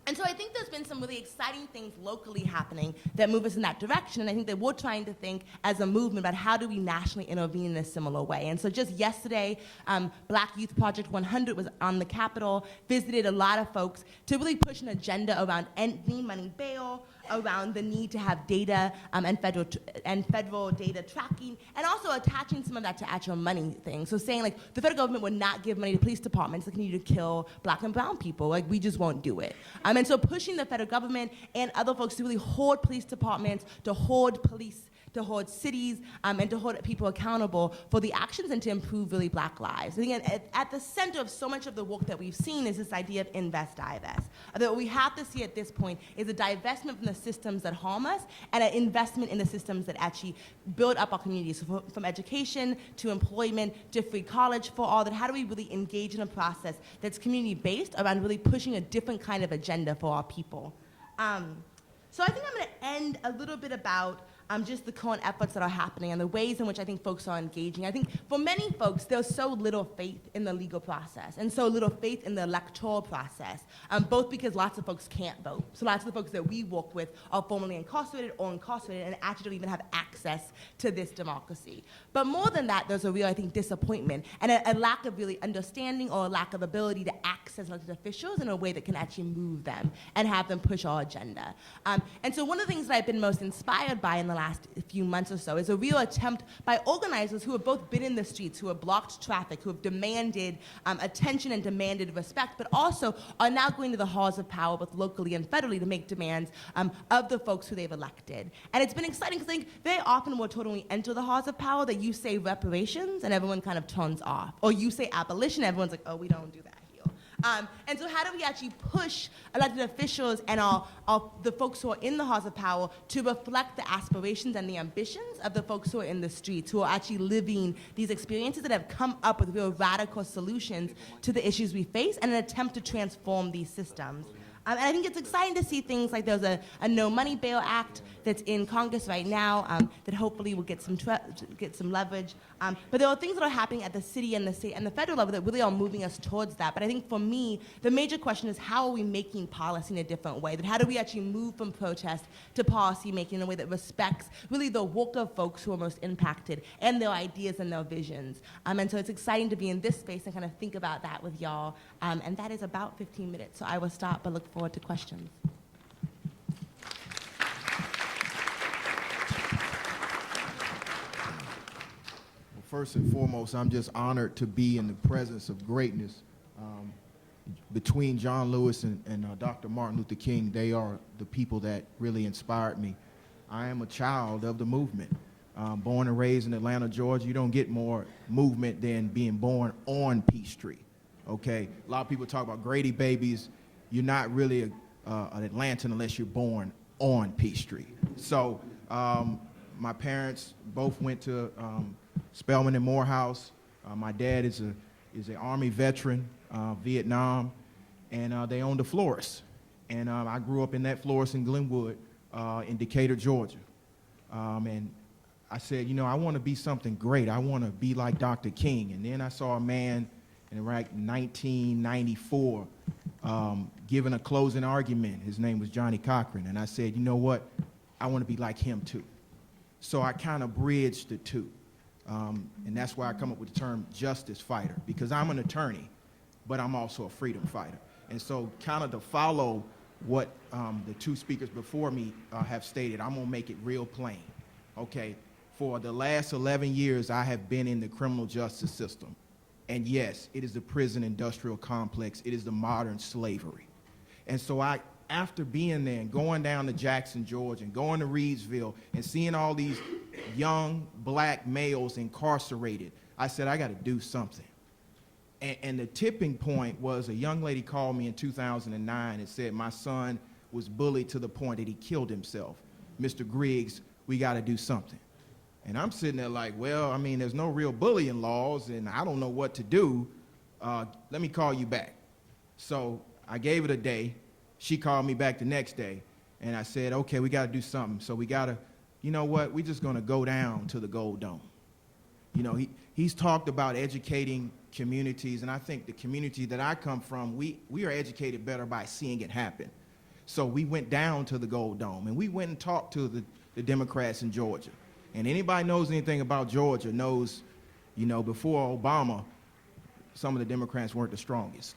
And so I think there's been some really exciting things locally happening that move us in that direction, and I think that we're trying to think as a movement about how do we nationally intervene in a similar way. And so just yesterday, Black Youth Project 100 was on the Capitol, visited a lot of folks to really push an agenda around ending money bail, around the need to have data and federal data tracking, and also attaching some of that to actual money things. So saying like the federal government would not give money to police departments that continue to kill Black and brown people. Like we just won't do it. And so pushing the federal government and other folks to really hold police departments, to hold police, to hold cities, and to hold people accountable for the actions and to improve really Black lives. I think at the center of so much of the work that we've seen is this idea of invest, divest. That what we have to see at this point is a divestment from the systems that harm us and an investment in the systems that actually build up our communities, so from education to employment to free college for all, that how do we really engage in a process that's community-based around really pushing a different kind of agenda for our people. So I think I'm gonna end a little bit about just the current efforts that are happening and the ways in which I think folks are engaging. I think for many folks, there's so little faith in the legal process and so little faith in the electoral process, both because lots of folks can't vote. So lots of the folks that we work with are formerly incarcerated or incarcerated and actually don't even have access to this democracy. But more than that, there's a real, I think, disappointment and a lack of really understanding or a lack of ability to access elected officials in a way that can actually move them and have them push our agenda. And so one of the things that I've been most inspired by in the last few months or so is a real attempt by organizers who have both been in the streets, who have blocked traffic, who have demanded attention and demanded respect, but also are now going to the halls of power, both locally and federally, to make demands of the folks who they've elected. And it's been exciting because I think very often we're told when we enter the halls of power that you say reparations and everyone kind of turns off. Or you say abolition, everyone's like, oh, we don't do that. And so how do we actually push elected officials and the folks who are in the halls of power to reflect the aspirations and the ambitions of the folks who are in the streets, who are actually living these experiences that have come up with real radical solutions to the issues we face and an attempt to transform these systems. And I think it's exciting to see things like there's a No Money Bail Act that's in Congress right now that hopefully will get some leverage. But there are things that are happening at the city and the state and the federal level that really are moving us towards that. But I think for me, the major question is how are we making policy in a different way? That how do we actually move from protest to policy making in a way that respects really the work of folks who are most impacted and their ideas and their visions. And so it's exciting to be in this space and kind of think about that with y'all. And that is about 15 minutes. So I will stop, but look forward to questions. First and foremost, I'm just honored to be in the presence of greatness. Between John Lewis and Dr. Martin Luther King, they are the people that really inspired me. I am a child of the movement. Born and raised in Atlanta, Georgia. You don't get more movement than being born on Peachtree, okay? A lot of people talk about Grady babies. You're not really an Atlantan unless you're born on Peachtree. So my parents both went to Spelman and Morehouse. My dad is an Army veteran, Vietnam, and they owned a florist. And I grew up in that florist in Glenwood in Decatur, Georgia. And I said, you know, I want to be something great. I want to be like Dr. King. And then I saw a man in around 1994 giving a closing argument. His name was Johnny Cochran. And I said, you know what? I want to be like him too. So I kind of bridged the two. And that's why I come up with the term justice fighter, because I'm an attorney, but I'm also a freedom fighter. And so kind of to follow what the two speakers before me have stated, I'm going to make it real plain. Okay, for the last 11 years, I have been in the criminal justice system. And yes, it is the prison industrial complex. It is the modern slavery. And so after being there and going down to Jackson, Georgia, and going to Reedsville and seeing all these young black males incarcerated, I said, I got to do something. And the tipping point was a young lady called me in 2009 and said, my son was bullied to the point that he killed himself. Mr. Griggs, we got to do something. And I'm sitting there like, well, I mean, there's no real bullying laws, and I don't know what to do. Let me call you back. So I gave it a day. She called me back the next day, and I said, okay, we got to do something. So we got to, you know what, we're just going to go down to the Gold Dome. You know, he's talked about educating communities, and I think the community that I come from, we are educated better by seeing it happen. So we went down to the Gold Dome, and we went and talked to the Democrats in Georgia. And anybody knows anything about Georgia knows, you know, before Obama, some of the Democrats weren't the strongest.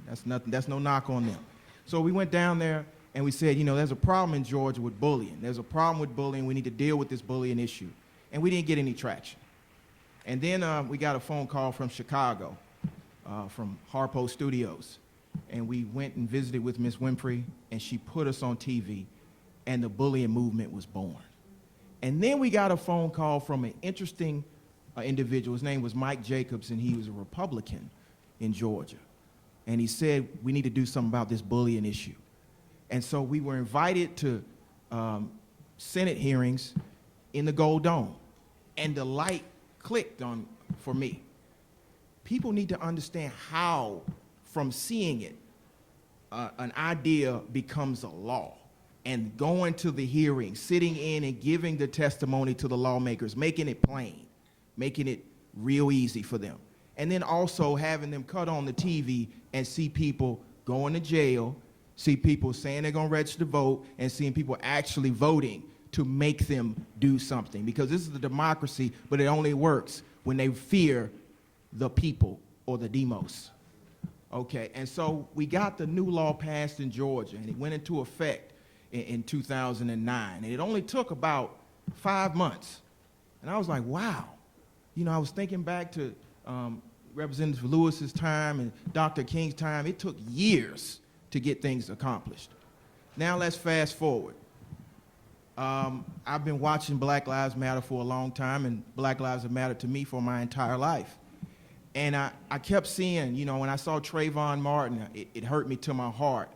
That's no knock on them. So we went down there and we said, you know, there's a problem in Georgia with bullying. There's a problem with bullying. We need to deal with this bullying issue. And we didn't get any traction. And then we got a phone call from Chicago, from Harpo Studios. And we went and visited with Ms. Winfrey, and she put us on TV, and the bullying movement was born. And then we got a phone call from an interesting individual. His name was Mike Jacobs, and he was a Republican in Georgia. And he said, we need to do something about this bullying issue. And so we were invited to Senate hearings in the Gold Dome. And the light clicked on for me. People need to understand how, from seeing it, an idea becomes a law. And going to the hearing, sitting in and giving the testimony to the lawmakers, making it plain, making it real easy for them. And then also having them cut on the TV and see people going to jail, see people saying they're going to register to vote, and seeing people actually voting to make them do something. Because this is a democracy, but it only works when they fear the people or the demos. Okay, and so we got the new law passed in Georgia, and it went into effect in 2009. And it only took about 5 months. And I was like, wow. You know, I was thinking back to Representative Lewis's time and Dr. King's time. It took years to get things accomplished. Now let's fast forward. I've been watching Black Lives Matter for a long time, and Black Lives have mattered to me for my entire life. And I kept seeing, you know, when I saw Trayvon Martin, it hurt me to my heart.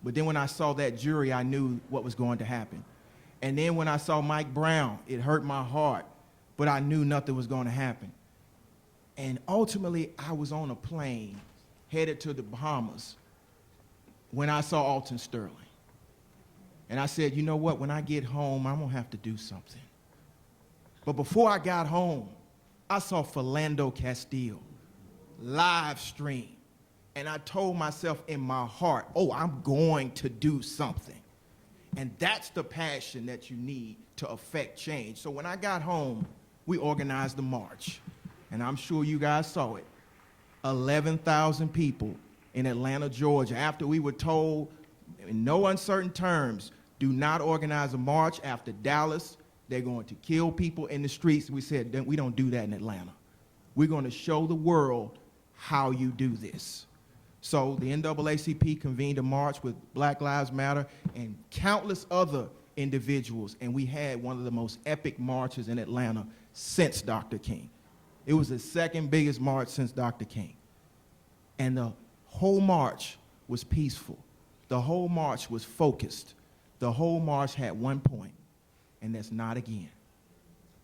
But then when I saw that jury, I knew what was going to happen. And then when I saw Mike Brown, it hurt my heart, but I knew nothing was going to happen. And ultimately, I was on a plane headed to the Bahamas when I saw Alton Sterling. And I said, you know what, when I get home, I'm going to have to do something. But before I got home, I saw Philando Castile live stream. And I told myself in my heart, oh, I'm going to do something. And that's the passion that you need to affect change. So when I got home, we organized the march. And I'm sure you guys saw it. 11,000 people in Atlanta, Georgia, after we were told in no uncertain terms, do not organize a march after Dallas. They're going to kill people in the streets. We said, we don't do that in Atlanta. We're going to show the world how you do this. So the NAACP convened a march with Black Lives Matter and countless other individuals, and we had one of the most epic marches in Atlanta since Dr. King. It was the second biggest march since Dr. King. And the whole march was peaceful. The whole march was focused. The whole march had one point, and that's not again.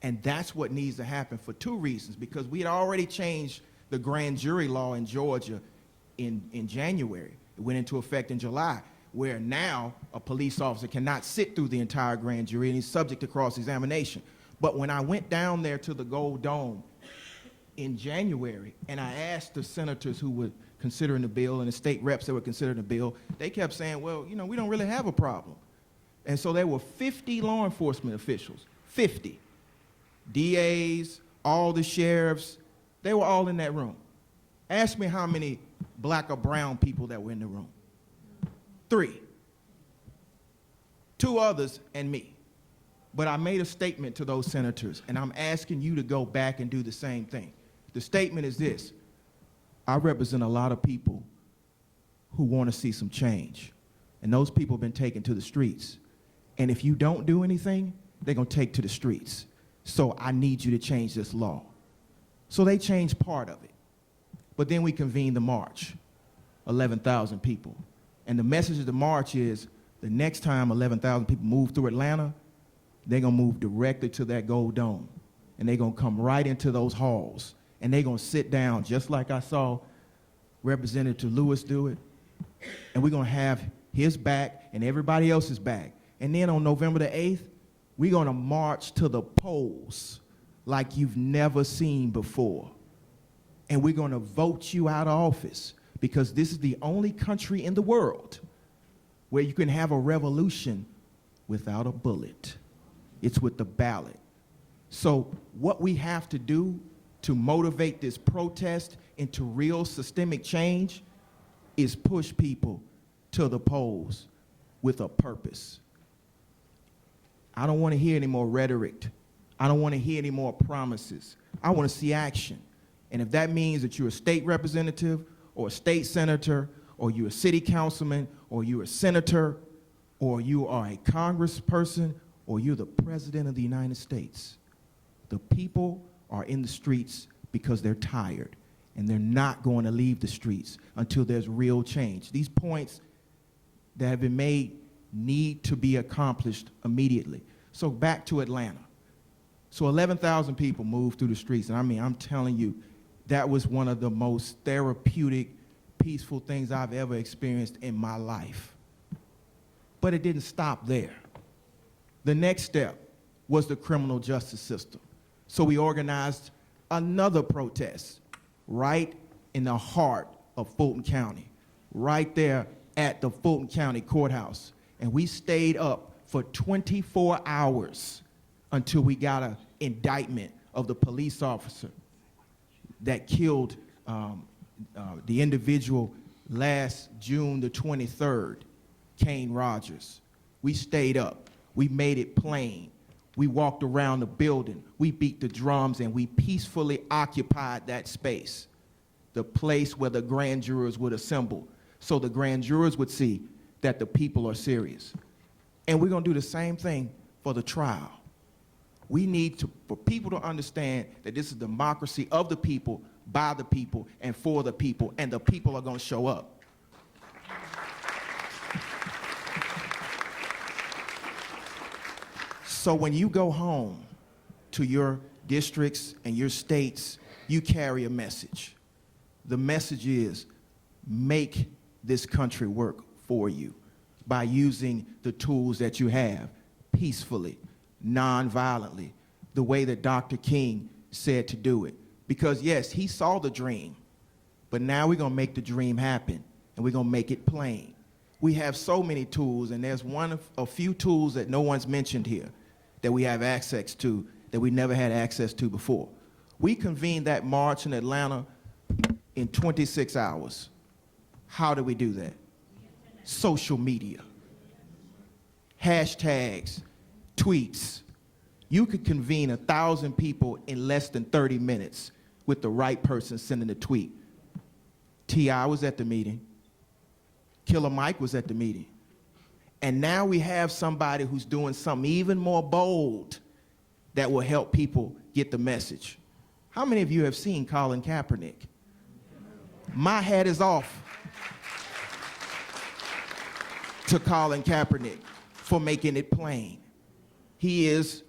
And that's what needs to happen for two reasons, because we had already changed the grand jury law in Georgia in January. It went into effect in July, where now a police officer cannot sit through the entire grand jury and he's subject to cross-examination. But when I went down there to the Gold Dome in January, and I asked the senators who were considering the bill and the state reps that were considering the bill, they kept saying, well, you know, we don't really have a problem. And so there were 50 law enforcement officials, 50. DAs, all the sheriffs, they were all in that room. Ask me how many black or brown people that were in the room. 3. 2 others and me. But I made a statement to those senators, and I'm asking you to go back and do the same thing. The statement is this: I represent a lot of people who want to see some change, and those people have been taken to the streets. And if you don't do anything, they're going to take to the streets. So I need you to change this law. So they changed part of it. But then we convened the march, 11,000 people. And the message of the march is, the next time 11,000 people move through Atlanta, they're going to move directly to that Gold Dome. And they're going to come right into those halls. And they're going to sit down, just like I saw Representative Lewis do it. And we're going to have his back and everybody else's back. And then on November the 8th, we're going to march to the polls like you've never seen before. And we're going to vote you out of office, because this is the only country in the world where you can have a revolution without a bullet. It's with the ballot. So what we have to do to motivate this protest into real systemic change is push people to the polls with a purpose. I don't want to hear any more rhetoric. I don't want to hear any more promises. I want to see action. And if that means that you're a state representative or a state senator, or you're a city councilman, or you're a senator, or you are a congressperson, or you're the president of the United States, the people are in the streets because they're tired, and they're not going to leave the streets until there's real change. These points that have been made need to be accomplished immediately. So back to Atlanta. So 11,000 people moved through the streets, and I mean, I'm telling you, that was one of the most therapeutic, peaceful things I've ever experienced in my life. But it didn't stop there. The next step was the criminal justice system. So we organized another protest right in the heart of Fulton County, right there at the Fulton County Courthouse. And we stayed up for 24 hours until we got an indictment of the police officer that killed the individual last June the 23rd, Kane Rogers. We stayed up. We made it plain. We walked around the building. We beat the drums, and we peacefully occupied that space, the place where the grand jurors would assemble, so the grand jurors would see that the people are serious. And we're going to do the same thing for the trial. We need for people to understand that this is democracy of the people, by the people, and for the people, and the people are going to show up. So when you go home to your districts and your states, you carry a message. The message is, make this country work for you by using the tools that you have, peacefully, non-violently, the way that Dr. King said to do it. Because yes, he saw the dream, but now we're going to make the dream happen, and we're going to make it plain. We have so many tools, and there's a few tools that no one's mentioned here that we have access to that we never had access to before. We convened that march in Atlanta in 26 hours. How do we do that? Social media. Hashtags, tweets. You could convene 1,000 people in less than 30 minutes with the right person sending a tweet. T.I. was at the meeting. Killer Mike was at the meeting. And now we have somebody who's doing something even more bold that will help people get the message. How many of you have seen Colin Kaepernick? My hat is off to Colin Kaepernick for making it plain. He is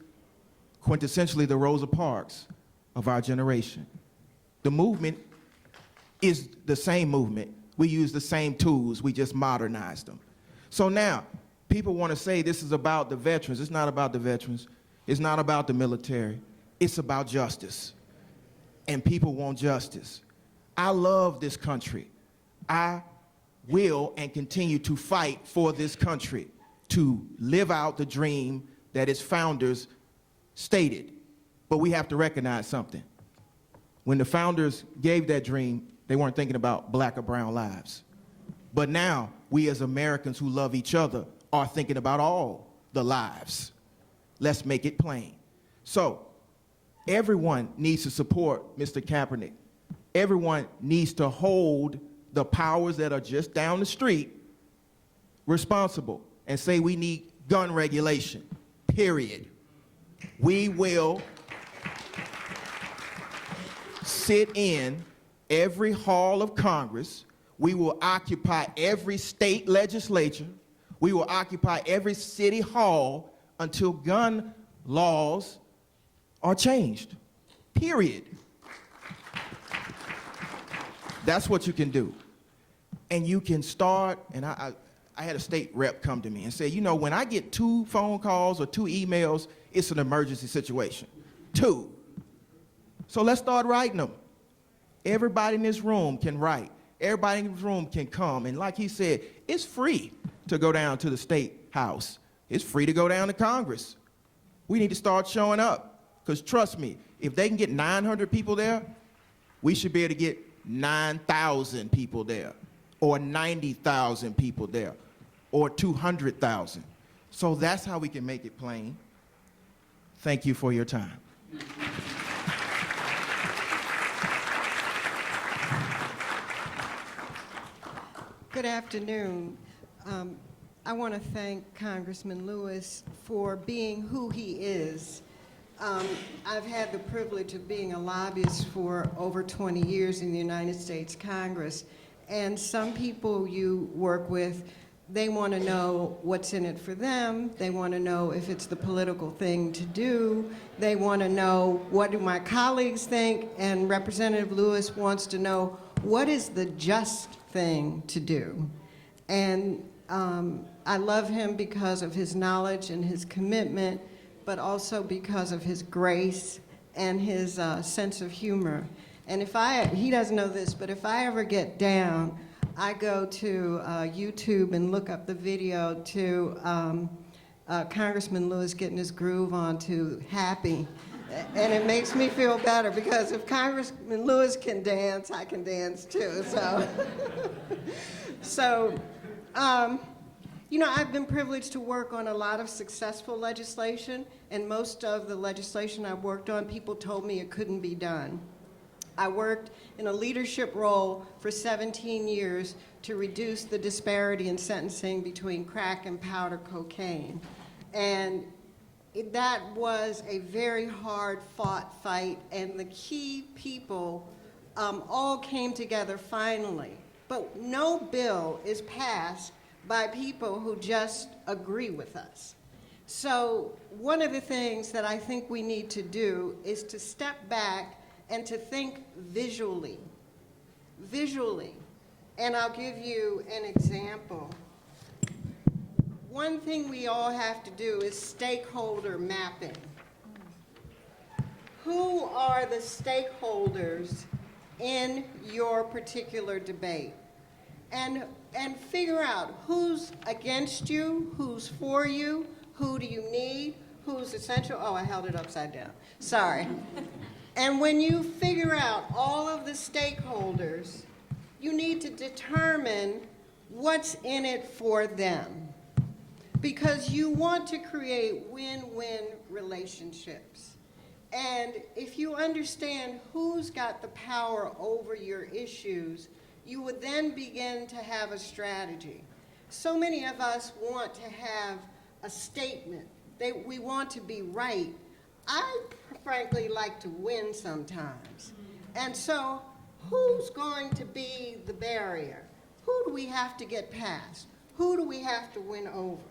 quintessentially the Rosa Parks of our generation. The movement is the same movement. We use the same tools, we just modernized them. So now, people want to say this is about the veterans. It's not about the veterans. It's not about the military. It's about justice. And people want justice. I love this country. I will and continue to fight for this country, to live out the dream that its founders stated. But we have to recognize something. When the founders gave that dream, they weren't thinking about black or brown lives. But now, we as Americans who love each other are thinking about all the lives. Let's make it plain. So, everyone needs to support Mr. Kaepernick. Everyone needs to hold the powers that are just down the street responsible and say we need gun regulation, period. We will sit in every hall of Congress. We will occupy every state legislature. We will occupy every city hall until gun laws are changed, period. That's what you can do. And you can start, and I had a state rep come to me and say, you know, when I get 2 phone calls or 2 emails, it's an emergency situation. 2. So let's start writing them. Everybody in this room can write. Everybody in this room can come. And like he said, it's free to go down to the state house. It's free to go down to Congress. We need to start showing up. Because trust me, if they can get 900 people there, we should be able to get 9,000 people there, or 90,000 people there, or 200,000. So that's how we can make it plain. Thank you for your time. Good afternoon. I want to thank Congressman Lewis for being who he is. I've had the privilege of being a lobbyist for over 20 years in the United States Congress, and some people you work with, they want to know what's in it for them. They want to know if it's the political thing to do. They want to know what do my colleagues think, and Representative Lewis wants to know what is the just thing to do. And I love him because of his knowledge and his commitment, but also because of his grace and his sense of humor. And he doesn't know this, but if I ever get down, I go to YouTube and look up the video to Congressman Lewis getting his groove on to Happy. And it makes me feel better because if Congressman Lewis can dance, I can dance too. So, you know, I've been privileged to work on a lot of successful legislation, and most of the legislation I've worked on, people told me it couldn't be done. I worked in a leadership role for 17 years to reduce the disparity in sentencing between crack and powder cocaine. And that was a very hard-fought fight, and the key people all came together finally. But no bill is passed by people who just agree with us. So one of the things that I think we need to do is to step back and to think visually. Visually. And I'll give you an example. One thing we all have to do is stakeholder mapping. Who are the stakeholders in your particular debate? And figure out who's against you, who's for you, who do you need, who's essential. Oh, I held it upside down. Sorry. And when you figure out all of the stakeholders, you need to determine what's in it for them. Because you want to create win-win relationships. And if you understand who's got the power over your issues, you would then begin to have a strategy. So many of us want to have a statement. We want to be right. I frankly like to win sometimes. And so who's going to be the barrier? Who do we have to get past? Who do we have to win over?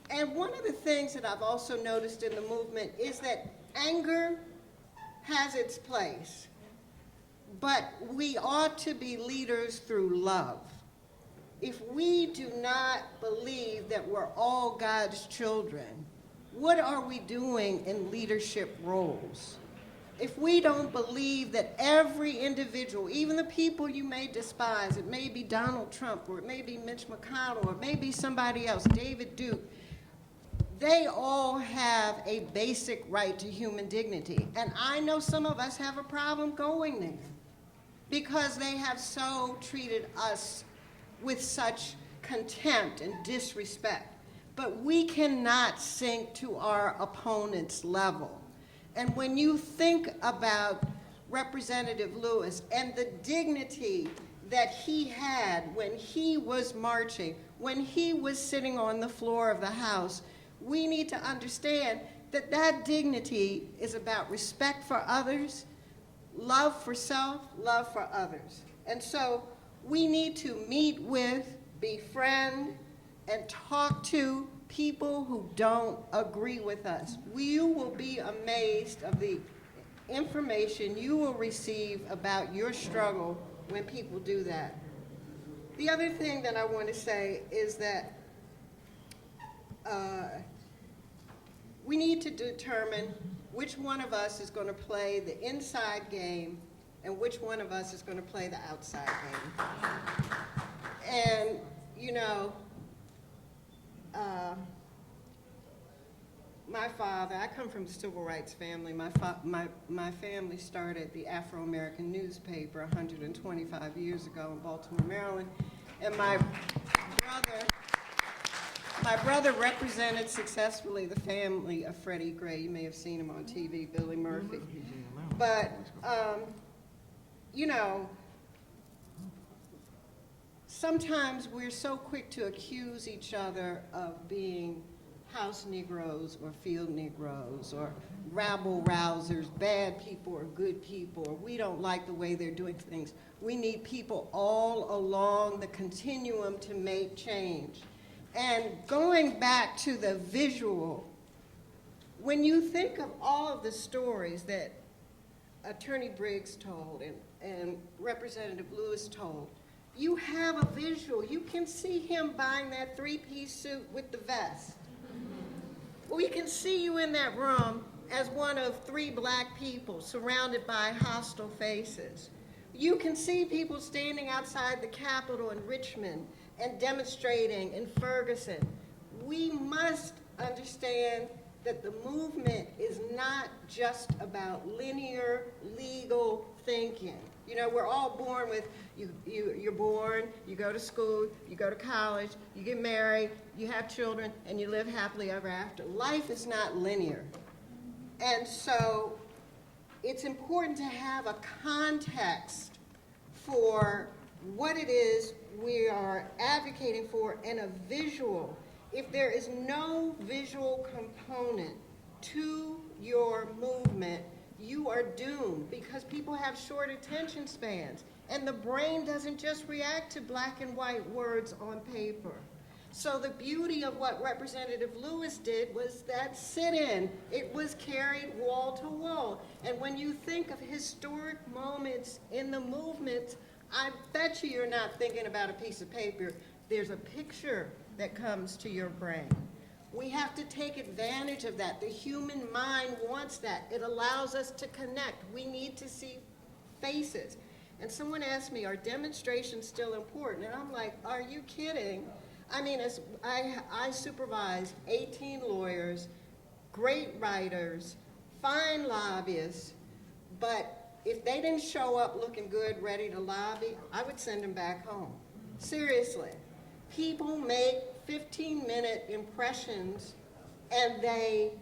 And one of the things that I've also noticed in the movement is that anger has its place, but we ought to be leaders through love. If we do not believe that we're all God's children, What are we doing in leadership roles? If we don't believe that every individual, even the people you may despise, it may be Donald Trump, or it may be Mitch McConnell, or it may be somebody else, David Duke, they all have a basic right to human dignity. And I know some of us have a problem going there because they have so treated us with such contempt and disrespect. But we cannot sink to our opponent's level. And when you think about Representative Lewis and the dignity that he had when he was marching, when he was sitting on the floor of the House, we need to understand that that dignity is about respect for others, love for self, love for others. And so we need to meet with, befriend, and talk to people who don't agree with us. You will be amazed of the information you will receive about your struggle when people do that. The other thing that I want to say is that we need to determine which one of us is going to play the inside game and which one of us is going to play the outside game. And, you know, my father, I come from a civil rights family. My family started the Afro-American newspaper 125 years ago in Baltimore, Maryland. And my brother represented successfully the family of Freddie Gray. You may have seen him on TV, Billy Murphy. But, you know, sometimes we're so quick to accuse each other of being house Negroes or field Negroes or rabble-rousers, bad people or good people, or we don't like the way they're doing things. We need people all along the continuum to make change. And going back to the visual, when you think of all of the stories that Attorney Briggs told and Representative Lewis told, you have a visual. You can see him buying that three-piece suit with the vest. We can see you in that room as one of 3 black people surrounded by hostile faces. You can see people standing outside the Capitol in Richmond and demonstrating in Ferguson. We must understand that the movement is not just about linear legal thinking. You know, we're all born with, you're born, you go to school, you go to college, you get married, you have children, and you live happily ever after. Life is not linear. And so it's important to have a context for what it is we are advocating for and a visual. If there is no visual component to your movement, you are doomed because people have short attention spans and the brain doesn't just react to black and white words on paper. So the beauty of what Representative Lewis did was that sit-in. It was carried wall to wall. And when you think of historic moments in the movement, I bet you're not thinking about a piece of paper. There's a picture that comes to your brain. We have to take advantage of that. The human mind wants that. It allows us to connect. We need to see faces. And someone asked me, are demonstrations still important? And I'm like, are you kidding? I mean, I supervise 18 lawyers, great writers, fine lobbyists, but if they didn't show up looking good, ready to lobby, I would send them back home. Seriously. People make 15-minute impressions and they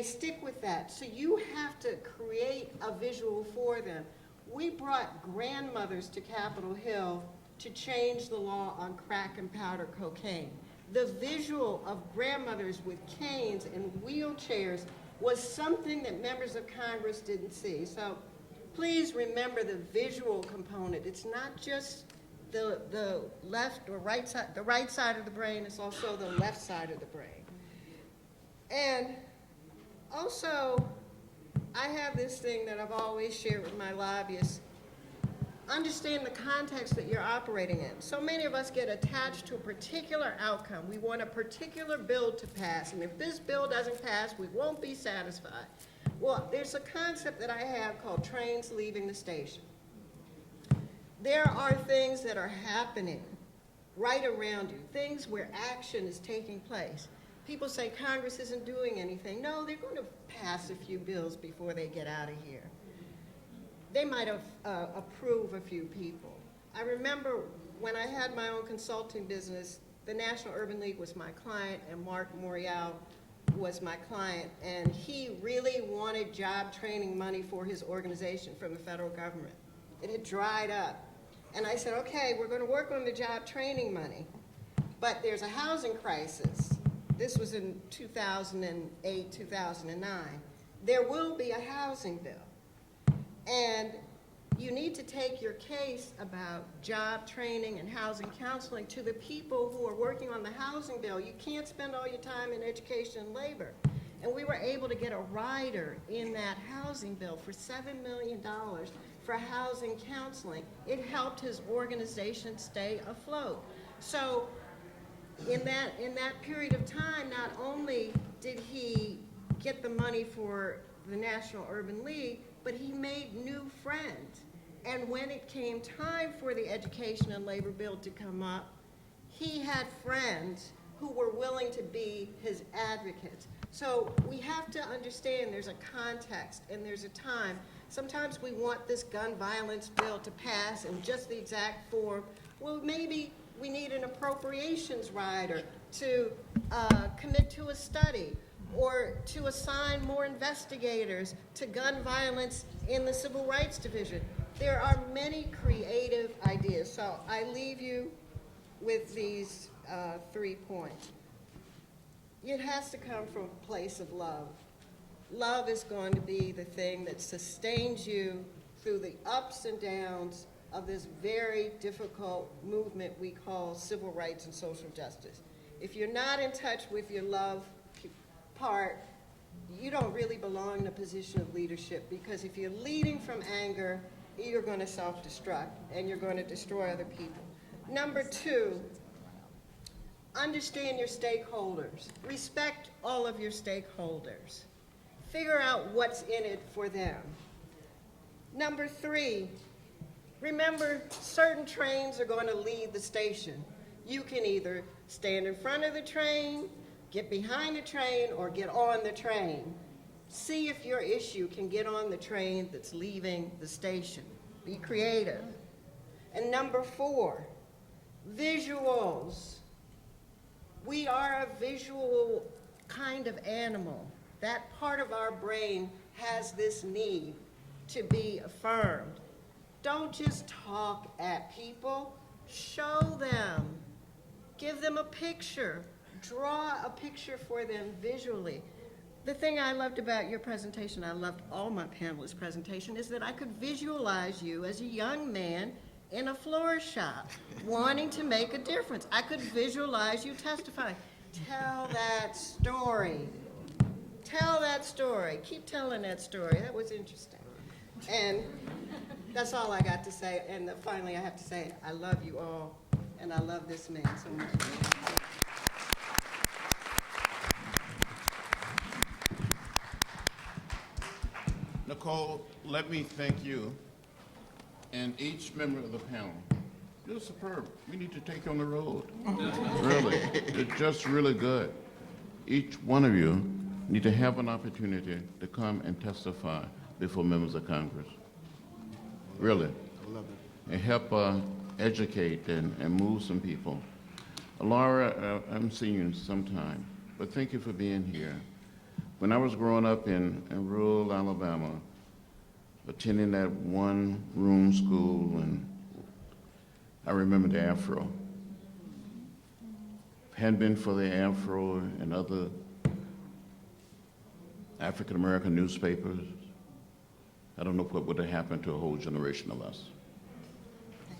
stick with that. So you have to create a visual for them. We brought grandmothers to Capitol Hill to change the law on crack and powder cocaine. The visual of grandmothers with canes and wheelchairs was something that members of Congress didn't see. So please remember the visual component. It's not just the left or right side, the right side of the brain, it's also the left side of the brain. And also, I have this thing that I've always shared with my lobbyists. understand the context that you're operating in. So many of us get attached to a particular outcome. We want a particular bill to pass, and if this bill doesn't pass, we won't be satisfied. Well, there's a concept that I have called trains leaving the station. There are things that are happening right around you, things where action is taking place. People say Congress isn't doing anything. No, they're going to pass a few bills before they get out of here. They might have approved a few people. I remember when I had my own consulting business, the National Urban League was my client, and Mark Morial was my client, and he really wanted job training money for his organization from the federal government. It had dried up. And I said, okay, we're going to work on the job training money, but there's a housing crisis. This was in 2008, 2009. There will be a housing bill. And you need to take your case about job training and housing counseling to the people who are working on the housing bill. You can't spend all your time in education and labor. And we were able to get a rider in that housing bill for $7 million for housing counseling. It helped his organization stay afloat. So in that period of time, not only did he get the money for the National Urban League, but he made new friends. And when it came time for the education and labor bill to come up, he had friends who were willing to be his advocates. So we have to understand there's a context and there's a time. Sometimes we want this gun violence bill to pass in just the exact form. Well, maybe we need an appropriations rider to commit to a study, or to assign more investigators to gun violence in the Civil Rights Division. There are many creative ideas. So I leave you with these 3 points. It has to come from a place of love. Love is going to be the thing that sustains you through the ups and downs of this very difficult movement we call civil rights and social justice. If you're not in touch with your love part, you don't really belong in a position of leadership, because if you're leading from anger, you're going to self-destruct and you're going to destroy other people. Number 2, understand your stakeholders. Respect all of your stakeholders. Figure out what's in it for them. Number 3, remember, certain trains are going to leave the station. You can either stand in front of the train, get behind the train, or get on the train. See if your issue can get on the train that's leaving the station. Be creative. And number 4, visuals. We are a visual kind of animal. That part of our brain has this need to be affirmed. Don't just talk at people, show them. Give them a picture. Draw a picture for them visually. The thing I loved about your presentation, I loved all my panelists' presentation, is that I could visualize you as a young man in a floor shop wanting to make a difference. I could visualize you testifying. Tell that story. Tell that story. Keep telling that story. That was interesting. And that's all I got to say. And finally, I have to say, I love you all, and I love this man so much. Nicole, let me thank you and each member of the panel. You're superb. We need to take you on the road. Really. You're just really good. Each one of you need to have an opportunity to come and testify before members of Congress. Really. I love it. And help educate and move some people. Laura, I'm seeing you sometime, but thank you for being here. When I was growing up in rural Alabama, attending that one-room school, and I remember the Afro. Hadn't been for the Afro and other African-American newspapers, I don't know what would have happened to a whole generation of us.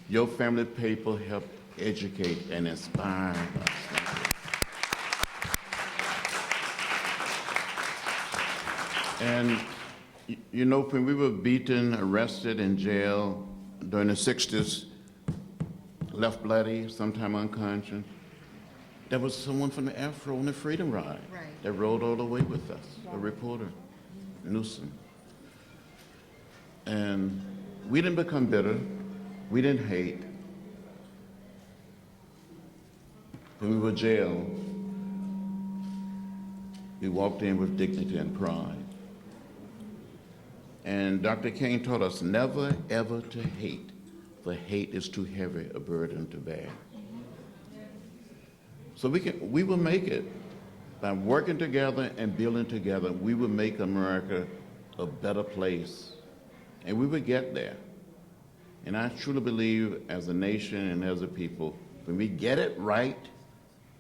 Your family paper helped educate and inspire us. And you know, when we were beaten, arrested, in jail, during the 60s left bloody, sometime unconscious. There was someone from the Afro on the Freedom Ride that rode all the way with us, a reporter, Newsom. And we didn't become bitter. We didn't hate. When we were jailed, we walked in with dignity and pride. And Dr. King taught us never, ever to hate, for hate is too heavy a burden to bear. So we will make it. By working together and building together, we will make America a better place. And we will get there. And I truly believe as a nation and as a people, when we get it right,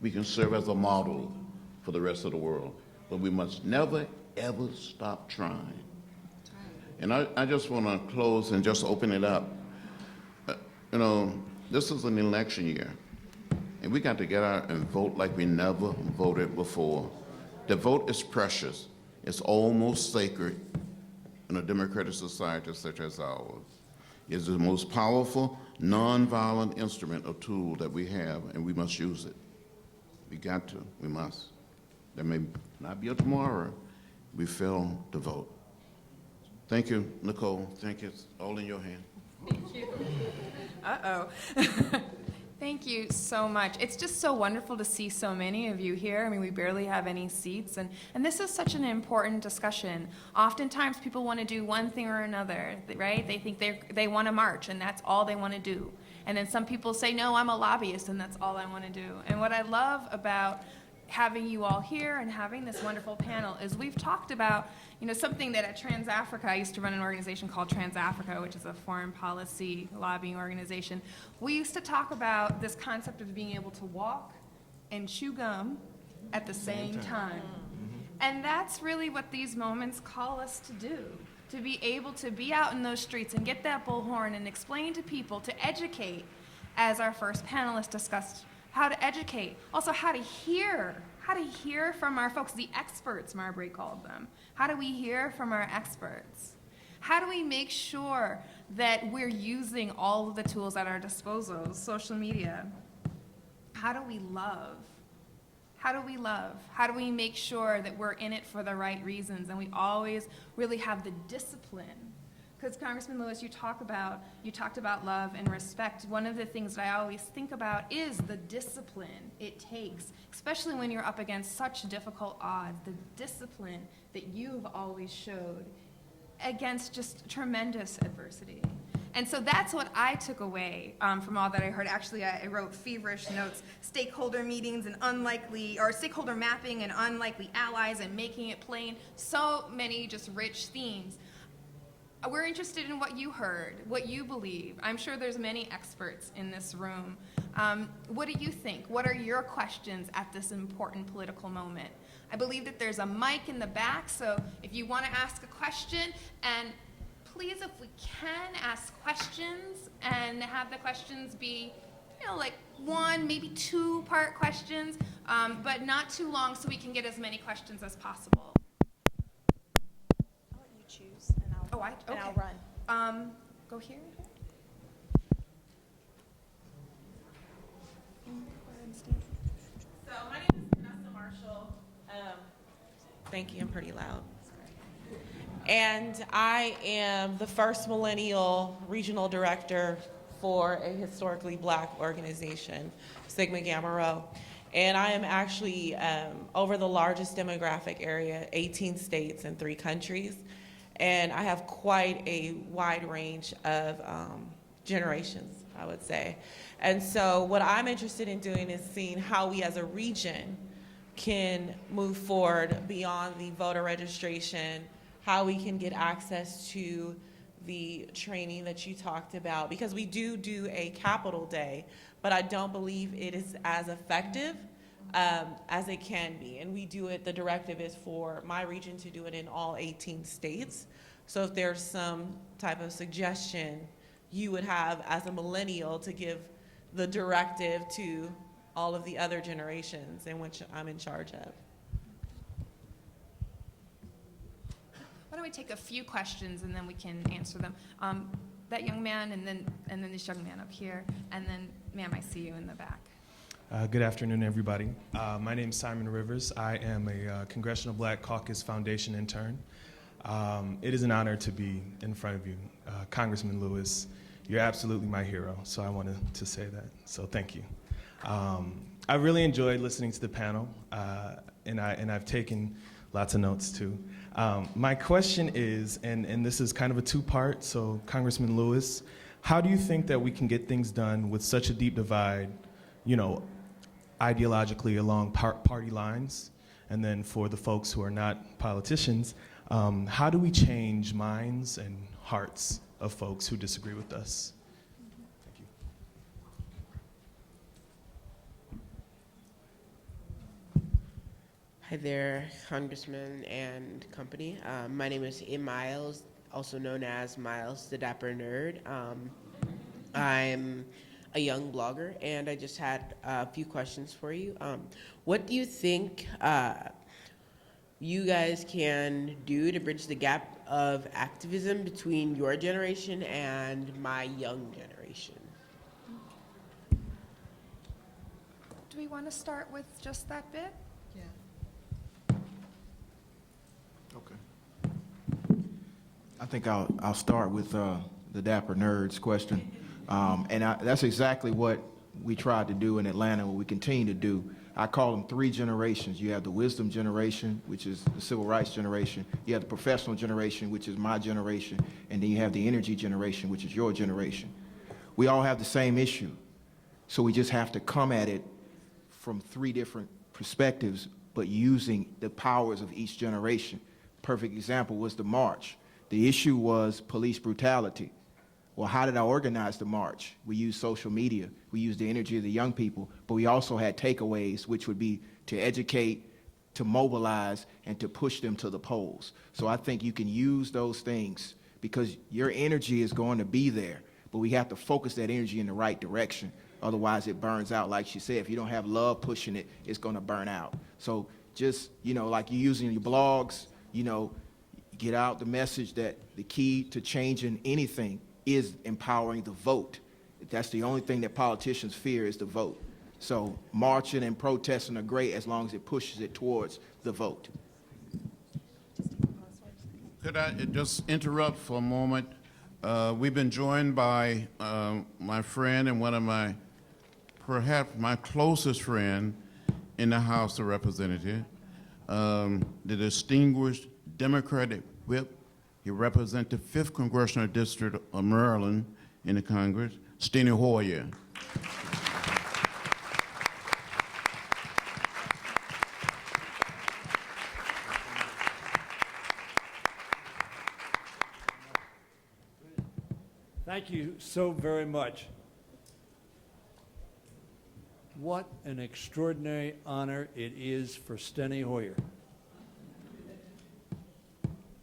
we can serve as a model for the rest of the world. But we must never, ever stop trying. And I just want to close and just open it up. You know, this is an election year. And we got to get out and vote like we never voted before. The vote is precious. It's almost sacred in a democratic society such as ours. It's the most powerful, nonviolent instrument or tool that we have, and we must use it. We got to, we must. There may not be a tomorrow. We fail to vote. Thank you, Nicole. Thank you. It's all in your hand. Thank you. Uh-oh. Thank you so much. It's just so wonderful to see so many of you here. I mean, we barely have any seats, and this is such an important discussion. Oftentimes, people want to do one thing or another, right? They think they want to march, and that's all they want to do. And then some people say, no, I'm a lobbyist, and that's all I want to do. And what I love about having you all here and having this wonderful panel is we've talked about, you know, something that at Trans-Africa, I used to run an organization called Trans-Africa, which is a foreign policy lobbying organization. We used to talk about this concept of being able to walk and chew gum at the same time. And that's really what these moments call us to do, to be able to be out in those streets and get that bullhorn and explain to people, to educate, as our first panelist discussed, how to educate, also how to hear from our folks, the experts, Marbury called them. How do we hear from our experts? How do we make sure that we're using all of the tools at our disposal, social media? How do we love? How do we love? How do we make sure that we're in it for the right reasons and we always really have the discipline? Because Congressman Lewis, you talked about love and respect. One of the things that I always think about is the discipline it takes, especially when you're up against such difficult odds, the discipline that you've always showed against just tremendous adversity. And so that's what I took away from all that I heard. Actually, I wrote feverish notes, stakeholder meetings and stakeholder mapping and unlikely allies and making it plain. So many just rich themes. We're interested in what you heard, what you believe. I'm sure there's many experts in this room. What do you think? What are your questions at this important political moment? I believe that there's a mic in the back, so if you want to ask a question, and please, if we can, ask questions and have the questions be, you know, like one, maybe two-part questions, but not too long so we can get as many questions as possible. I'll let you choose, and I'll run. Go here. So my name is Vanessa Marshall. Thank you, I'm pretty loud. And I am the first millennial regional director for a historically black organization, Sigma Gamma Rho. And I am actually over the largest demographic area, 18 states and 3 countries. And I have quite a wide range of generations, I would say. And so what I'm interested in doing is seeing how we as a region can move forward beyond the voter registration, how we can get access to the training that you talked about, because we do a Capitol Day, but I don't believe it is as effective as it can be. And we do it, the directive is for my region to do it in all 18 states. So if there's some type of suggestion you would have as a millennial to give the directive to all of the other generations in which I'm in charge of. Why don't we take a few questions and then we can answer them. that young man, and then this young man up here, and then, ma'am, I see you in the back. Good afternoon, everybody. My name is Simon Rivers. I am a Congressional Black Caucus Foundation intern. It is an honor to be in front of you. Congressman Lewis, you're absolutely my hero, so I wanted to say that, so thank you. I really enjoyed listening to the panel, and I've taken lots of notes too. My question is, and this is kind of a two-part, so Congressman Lewis, how do you think that we can get things done with such a deep divide, you know, ideologically along party lines? And then for the folks who are not politicians, how do we change minds and hearts of folks who disagree with us? Thank you. Hi there, Congressman and company. My name is A. Miles, also known as Miles the Dapper Nerd. I'm a young blogger, and I just had a few questions for you. What do you think you guys can do to bridge the gap of activism between your generation and my young generation? Do we want to start with just that bit? Okay. I think I'll start with the Dapper Nerds question. That's exactly what we tried to do in Atlanta, what we continue to do. I call them three generations. You have the wisdom generation, which is the civil rights generation. You have the professional generation, which is my generation. And then you have the energy generation, which is your generation. We all have the same issue. So we just have to come at it from three different perspectives, but using the powers of each generation. Perfect example was the march. The issue was police brutality. Well, how did I organize the march? We used social media. We used the energy of the young people, but we also had takeaways, which would be to educate, to mobilize, and to push them to the polls. So I think you can use those things because your energy is going to be there, but we have to focus that energy in the right direction. Otherwise, it burns out. Like she said, if you don't have love pushing it, it's going to burn out. So just, you know, like you're using your blogs, you know, get out the message that the key to changing anything is empowering the vote. That's the only thing that politicians fear is the vote. So marching and protesting are great as long as it pushes it towards the vote. Could I just interrupt for a moment? We've been joined by my friend and one of my, perhaps my closest friend in the House of Representatives, the distinguished Democratic whip. He represents the 5th Congressional District of Maryland in the Congress, Steny Hoyer. Thank you so very much. What an extraordinary honor it is for Steny Hoyer.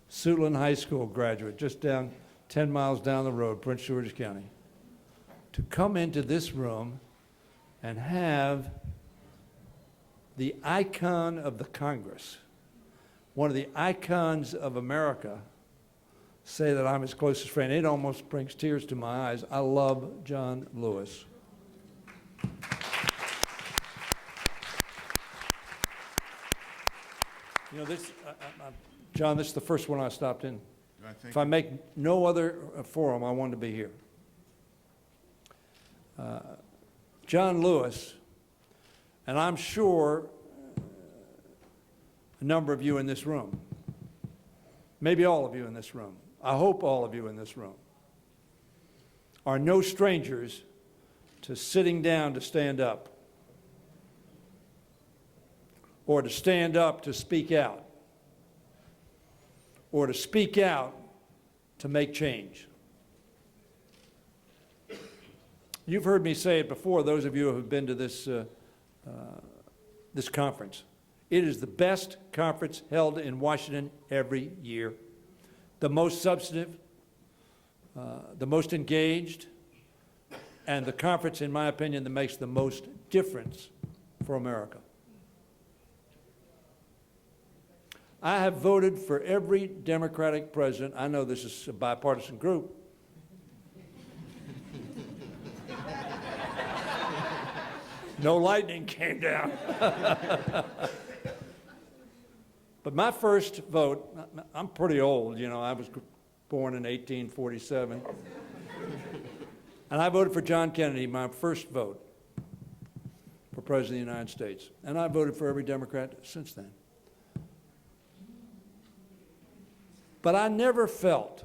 Suitland High School graduate, just 10 miles down the road, Prince George's County, to come into this room and have the icon of the Congress, one of the icons of America, say that I'm his closest friend. It almost brings tears to my eyes. I love John Lewis. You know, John, this is the first one I stopped in. If I make no other forum, I wanted to be here. John Lewis, and I'm sure a number of you in this room, maybe all of you in this room, I hope all of you in this room, are no strangers to sitting down to stand up, or to stand up to speak out, or to speak out to make change. You've heard me say it before, those of you who have been to this conference. It is the best conference held in Washington every year. The most substantive, the most engaged, and the conference, in my opinion, that makes the most difference for America. I have voted for every Democratic president. I know this is a bipartisan group. No lightning came down. But my first vote, I'm pretty old, you know, I was born in 1847. And I voted for John Kennedy, my first vote for President of the United States. And I voted for every Democrat since then. But I never felt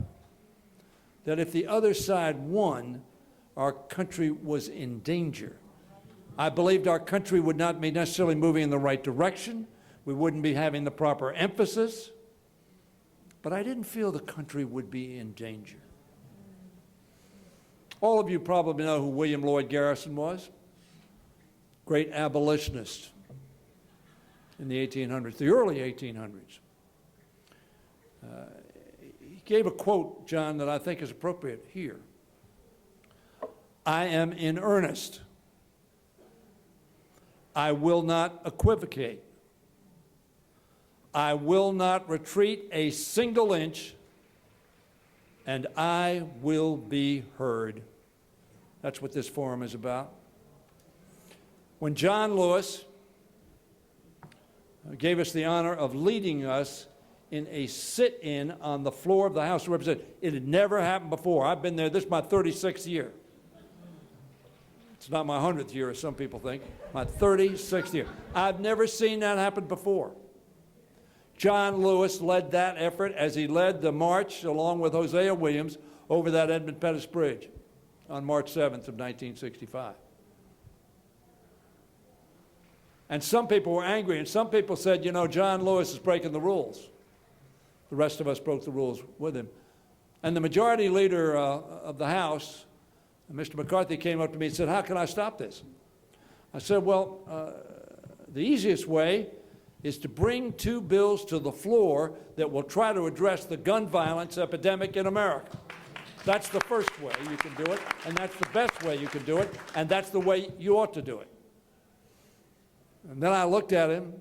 that if the other side won, our country was in danger. I believed our country would not be necessarily moving in the right direction. We wouldn't be having the proper emphasis. But I didn't feel the country would be in danger. All of you probably know who William Lloyd Garrison was. Great abolitionist in the 1800s, the early 1800s. He gave a quote, John, that I think is appropriate here. I am in earnest. I will not equivocate. I will not retreat a single inch, and I will be heard. That's what this forum is about. When John Lewis gave us the honor of leading us in a sit-in on the floor of the House of Representatives, it had never happened before. I've been there, this is my 36th year. It's not my 100th year, as some people think, my 36th year. I've never seen that happen before. John Lewis led that effort as he led the march, along with Hosea Williams, over that Edmund Pettus Bridge on March 7th of 1965. And some people were angry, and some people said, you know, John Lewis is breaking the rules. The rest of us broke the rules with him. And the majority leader of the House, Mr. McCarthy, came up to me and said, how can I stop this? I said, well, the easiest way is to bring two bills to the floor that will try to address the gun violence epidemic in America. That's the first way you can do it, and that's the best way you can do it, and that's the way you ought to do it. And then I looked at him.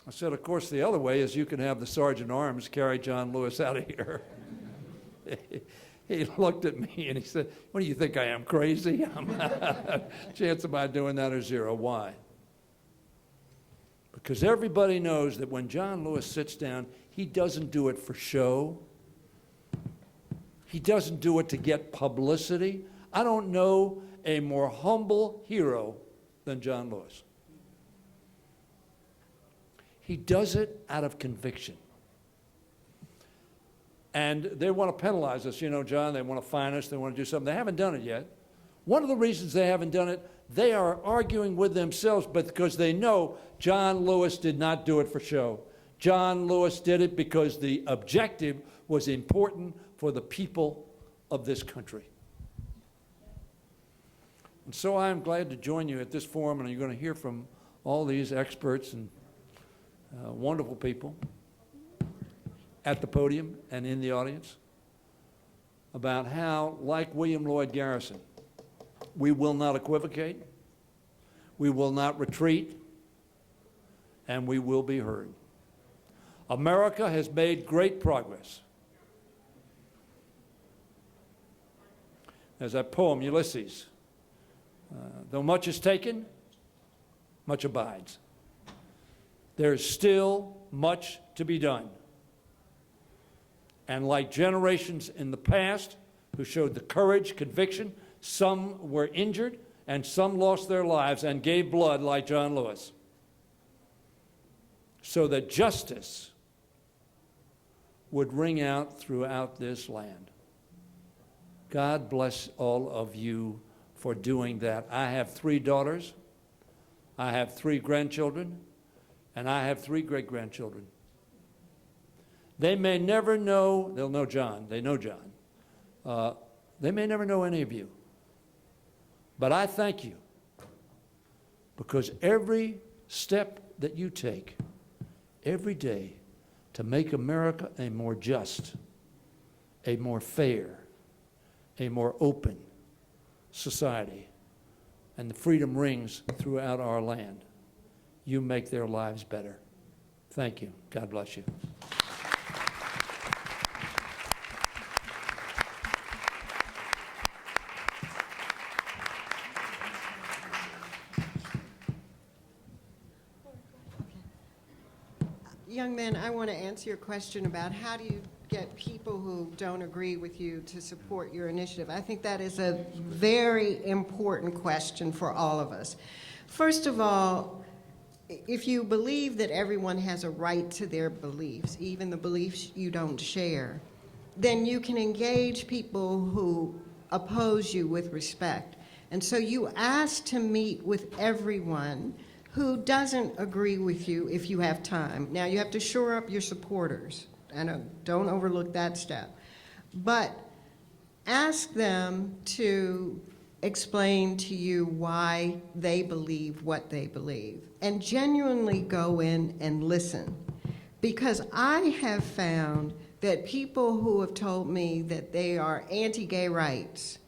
I said, of course, the other way is you can have the Sergeant at Arms carry John Lewis out of here. He looked at me and he said, what do you think I am, crazy? Chance of my doing that is zero. Why? Because everybody knows that when John Lewis sits down, he doesn't do it for show. He doesn't do it to get publicity. I don't know a more humble hero than John Lewis. He does it out of conviction. And they want to penalize us, you know, John, they want to fine us, they want to do something. They haven't done it yet. One of the reasons they haven't done it, they are arguing with themselves, but because they know John Lewis did not do it for show. John Lewis did it because the objective was important for the people of this country. And so I am glad to join you at this forum, and you're going to hear from all these experts and wonderful people at the podium and in the audience about how, like William Lloyd Garrison, we will not equivocate, we will not retreat, and we will be heard. America has made great progress. There's that poem, Ulysses. Though much is taken, much abides. There is still much to be done. And like generations in the past who showed the courage, conviction, some were injured and some lost their lives and gave blood like John Lewis, so that justice would ring out throughout this land. God bless all of you for doing that. I have 3 daughters, I have 3 grandchildren, and I have 3 great-grandchildren. They may never know, they'll know John, they know John. They may never know any of you. But I thank you, because every step that you take every day to make America a more just, a more fair, a more open society, and the freedom rings throughout our land, you make their lives better. Thank you. God bless you. young man, I want to answer your question about how do you get people who don't agree with you to support your initiative. I think that is a very important question for all of us. First of all, if you believe that everyone has a right to their beliefs, even the beliefs you don't share, then you can engage people who oppose you with respect. And so you ask to meet with everyone who doesn't agree with you if you have time. Now, you have to shore up your supporters, and don't overlook that step. But ask them to explain to you why they believe what they believe, and genuinely go in and listen. Because I have found that people who have told me that they are anti-gay rights,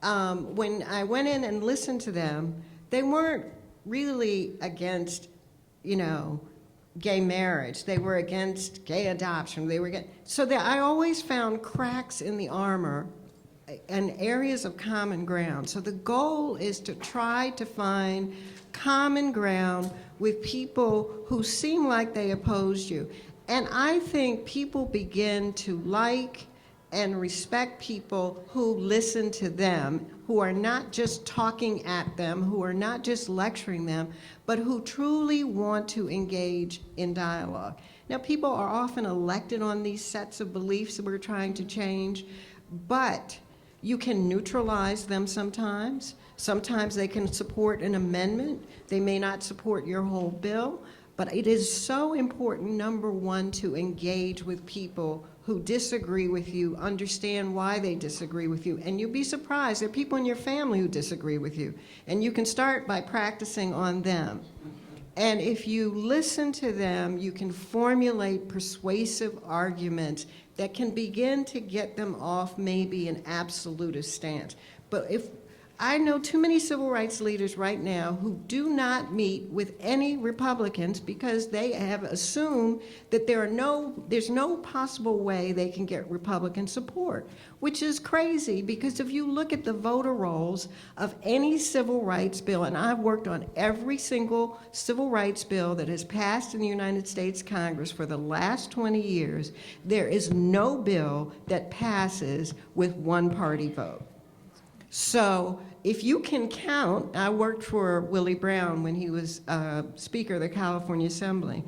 when I went in and listened to them, they weren't really against, gay marriage. They were against gay adoption. They were so that I always found cracks in the armor and areas of common ground. So the goal is to try to find common ground with people who seem like they oppose you. And I think people begin to like and respect people who listen to them, who are not just talking at them, who are not just lecturing them, but who truly want to engage in dialogue. Now, people are often elected on these sets of beliefs that we're trying to change, but you can neutralize them sometimes. Sometimes they can support an amendment. They may not support your whole bill, but it is so important, number one, to engage with people who disagree with you, understand why they disagree with you, and you'll be surprised. There are people in your family who disagree with you, and you can start by practicing on them. And if you listen to them, you can formulate persuasive arguments that can begin to get them off maybe an absolutist stance. But if I know too many civil rights leaders right now who do not meet with any Republicans because they have assumed that there's no possible way they can get Republican support, which is crazy because if you look at the voter rolls of any civil rights bill, and I've worked on every single civil rights bill that has passed in the United States Congress for the last 20 years, there is no bill that passes with one-party vote. So if you can count, I worked for Willie Brown when he was Speaker of the California Assembly.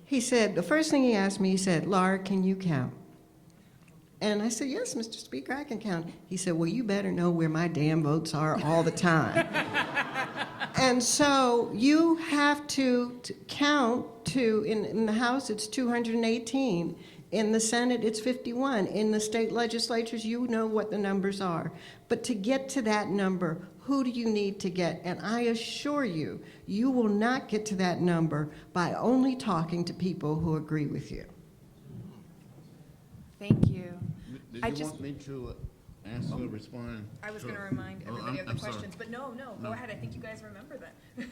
He said, the first thing he asked me, he said, Laura, can you count? And I said, yes, Mr. Speaker, I can count. He said, well, you better know where my damn votes are all the time. And so you have to count in the House, it's 218. In the Senate, it's 51. In the state legislatures, you know what the numbers are. But to get to that number, who do you need to get? And I assure you, you will not get to that number by only talking to people who agree with you. Thank you. Did you want me to answer or respond? I was going to remind everybody of the I'm sorry. questions, but no, go ahead. I think you guys remember that.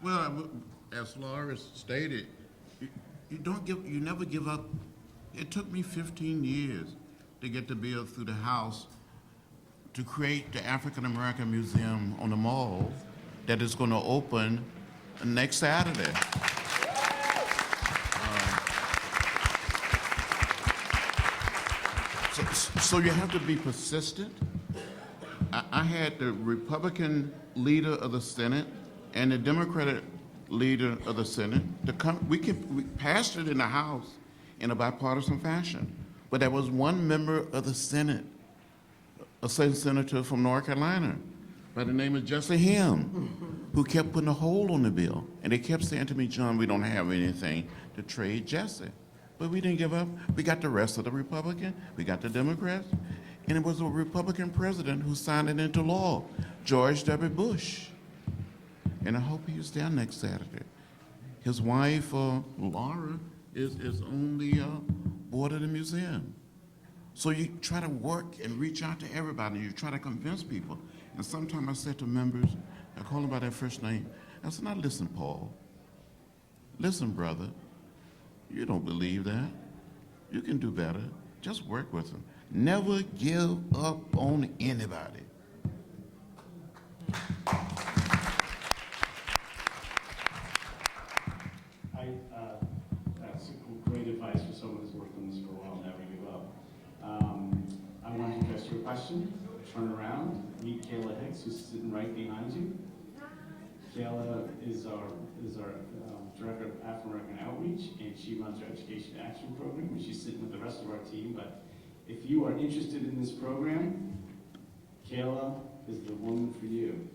Well, as Laura stated, you never give up. It took me 15 years to get the bill through the House to create the African American Museum on the Mall that is going to open next Saturday. So you have to be persistent. I had the Republican leader of the Senate and the Democratic leader of the Senate to come. We passed it in the House in a bipartisan fashion, but there was one member of the Senate, a state senator from North Carolina by the name of Jesse Him, who kept putting a hold on the bill. And they kept saying to me, John, we don't have anything to trade Jesse. But we didn't give up. We got the rest of the Republican, we got the Democrats, and it was a Republican president who signed it into law, George W. Bush. And I hope he's there next Saturday. His wife, Laura, is on the board of the museum. So you try to work and reach out to everybody. You try to convince people. And sometimes I said to members, I call them by their first name. I said, now listen, Paul. Listen, brother. You don't believe that. You can do better. Just work with them. Never give up on anybody. That's great advice for someone who's worked on this for a while. Never give up. I want to address your question. Turn around. Meet Kayla Hicks, who's sitting right behind you. Kayla is our Director of African American Outreach, and she runs our Education Action Program, and she's sitting with the rest of our team. But if you are interested in this program, Kayla is the woman for you.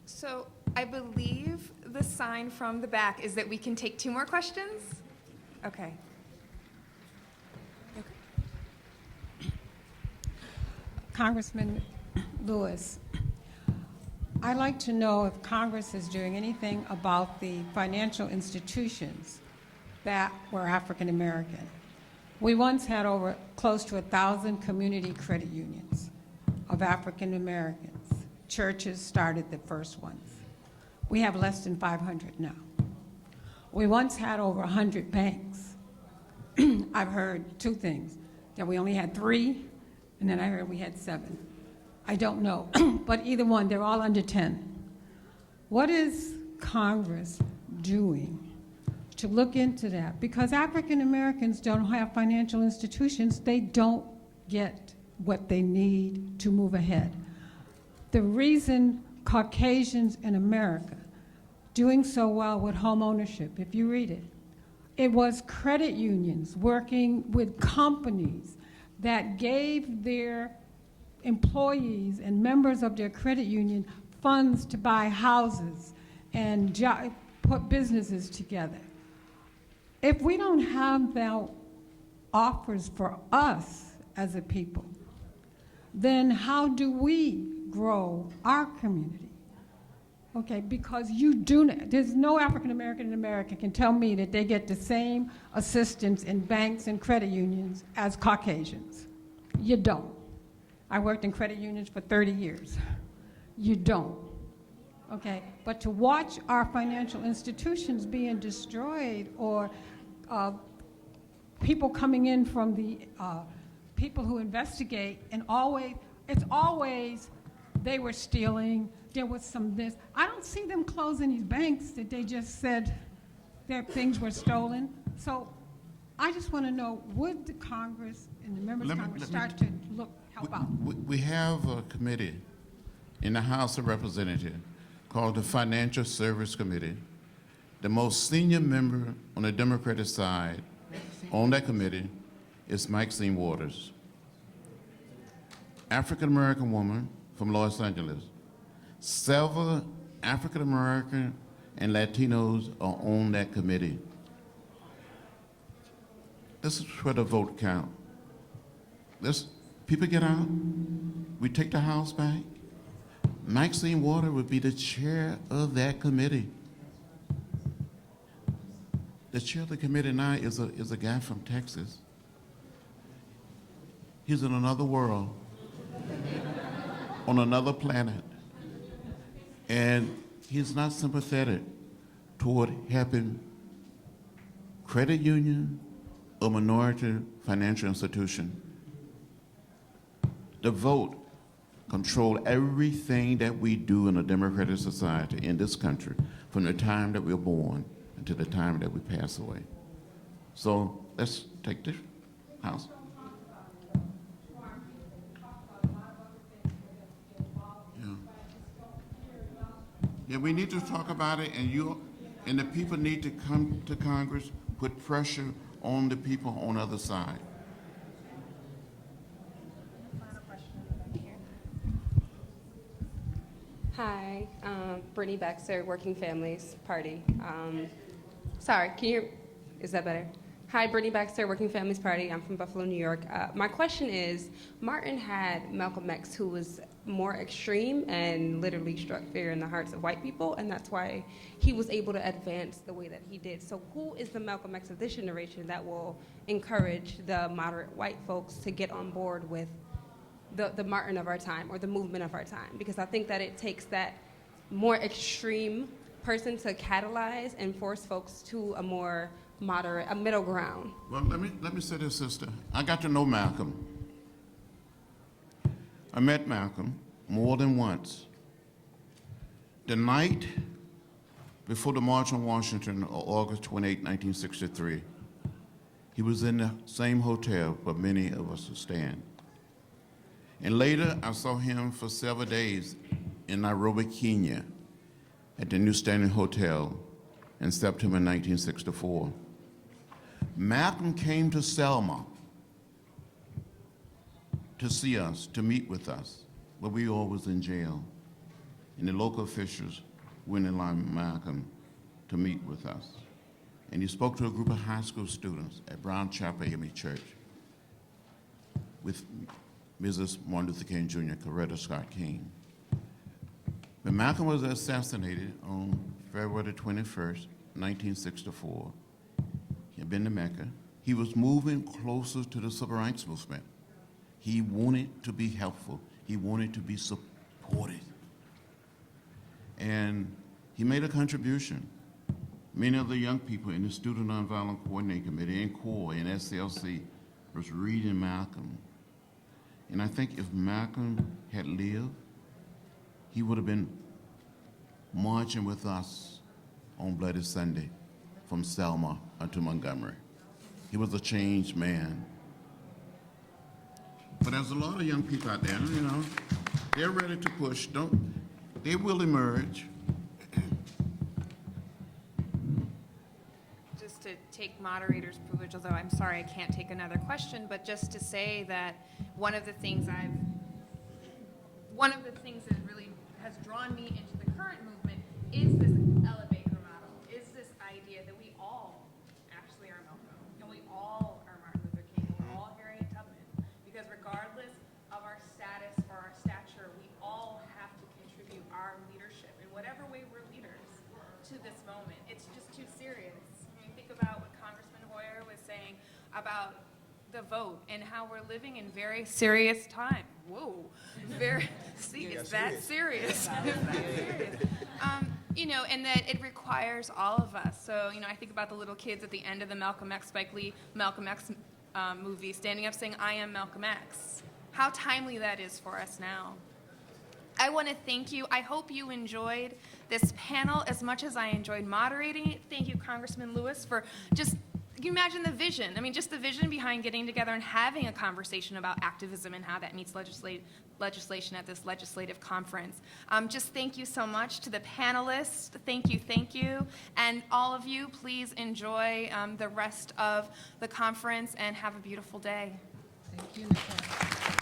So I believe the sign from the back is that we can take 2 more questions? Okay. Congressman Lewis, I'd like to know if Congress is doing anything about the financial institutions that were African American. We once had over close to 1,000 community credit unions of African Americans. Churches started the first ones. We have less than 500 now. We once had over 100 banks. I've heard 2 things, that we only had 3, and then I heard we had 7. I don't know, but either one, they're all under 10. What is Congress doing to look into that? Because African Americans don't have financial institutions, they don't get what they need to move ahead. The reason Caucasians in America doing so well with home ownership, if you read it, it was credit unions working with companies that gave their employees and members of their credit union funds to buy houses and put businesses together. If we don't have that offers for us as a people, then how do we grow our community? Okay, because you do not, there's no African American in America can tell me that they get the same assistance in banks and credit unions as Caucasians. You don't. I worked in credit unions for 30 years. You don't. Okay, but to watch our financial institutions being destroyed, or people coming in from the people who investigate, and it's always they were stealing, there was some this. I don't see them closing these banks that they just said their things were stolen. So I just want to know, would the Congress and the members of Congress start to help out? We have a committee in the House of Representatives called the Financial Service Committee. The most senior member on the Democratic side on that committee is Maxine Waters, African-American woman from Los Angeles. Several African-American and Latinos are on that committee. This is where the vote count. People get out, we take the House back. Maxine Waters would be the chair of that committee. The chair of the committee now is a guy from Texas. He's in another world, on another planet. And he's not sympathetic toward helping credit union or minority financial institution. The vote control everything that we do in a democratic society in this country from the time that we're born until the time that we pass away. So let's take the House. Yeah, we need to talk about it, and the people need to come to Congress, put pressure on the people on the other side. Hi, Brittany Baxter, Working Families Party. Sorry, can you, is that better? Hi, Brittany Baxter, Working Families Party. I'm from Buffalo, New York. My question is, Martin had Malcolm X, who was more extreme and literally struck fear in the hearts of white people, and that's why he was able to advance the way that he did. So who is the Malcolm X of this generation that will encourage the moderate white folks to get on board with the Martin of our time, or the movement of our time? Because I think that it takes that more extreme person to catalyze and force folks to a more moderate, a middle ground. Well, let me say this, sister. I got to know Malcolm. I met Malcolm. more than once. The night before the March on Washington, August 28, 1963, he was in the same hotel where many of us were staying. And later, I saw him for several days in Nairobi, Kenya, at the New Standard Hotel in September 1964. Malcolm came to Selma to see us, to meet with us, but we all was in jail. And the local officials went in line with Malcolm to meet with us. And he spoke to a group of high school students at Brown Chapel AME Church with Mrs. Martin Luther King Jr., Coretta Scott King. When Malcolm was assassinated on February 21st, 1964, he had been to Mecca. He was moving closer to the civil rights movement. He wanted to be helpful. He wanted to be supported. And he made a contribution. Many of the young people in the Student Nonviolent Coordinating Committee, and CORE, and SCLC was reading Malcolm. And I think if Malcolm had lived, he would have been marching with us on Bloody Sunday from Selma to Montgomery. He was a changed man. But there's a lot of young people out there, you know, they're ready to push. They will emerge. Just to take moderator's privilege, although I'm sorry I can't take another question, but just to say that one of the things that really has drawn me into the current movement is this elevator model, is this idea that we all actually are Malcolm, and we all are Martin Luther King, and we're all Harriet Tubman, because regardless of our status or our stature, we all have to contribute our leadership in whatever way we're leaders to this moment. It's just too serious. I mean, think about what Congressman Hoyer was saying about the vote and how we're living in very serious time. Whoa, it's that serious. You know, and that it requires all of us. So, you know, I think about the little kids at the end of the Malcolm X, Spike Lee, Malcolm X movie, standing up saying, "I am Malcolm X." How timely that is for us now. I want to thank you. I hope you enjoyed this panel as much as I enjoyed moderating it. Thank you, Congressman Lewis, for just, can you imagine the vision? I mean, just the vision behind getting together and having a conversation about activism and how that meets legislation at this legislative conference. Just thank you so much to the panelists. Thank you. And all of you, please enjoy the rest of the conference and have a beautiful day. Thank you, Nicole.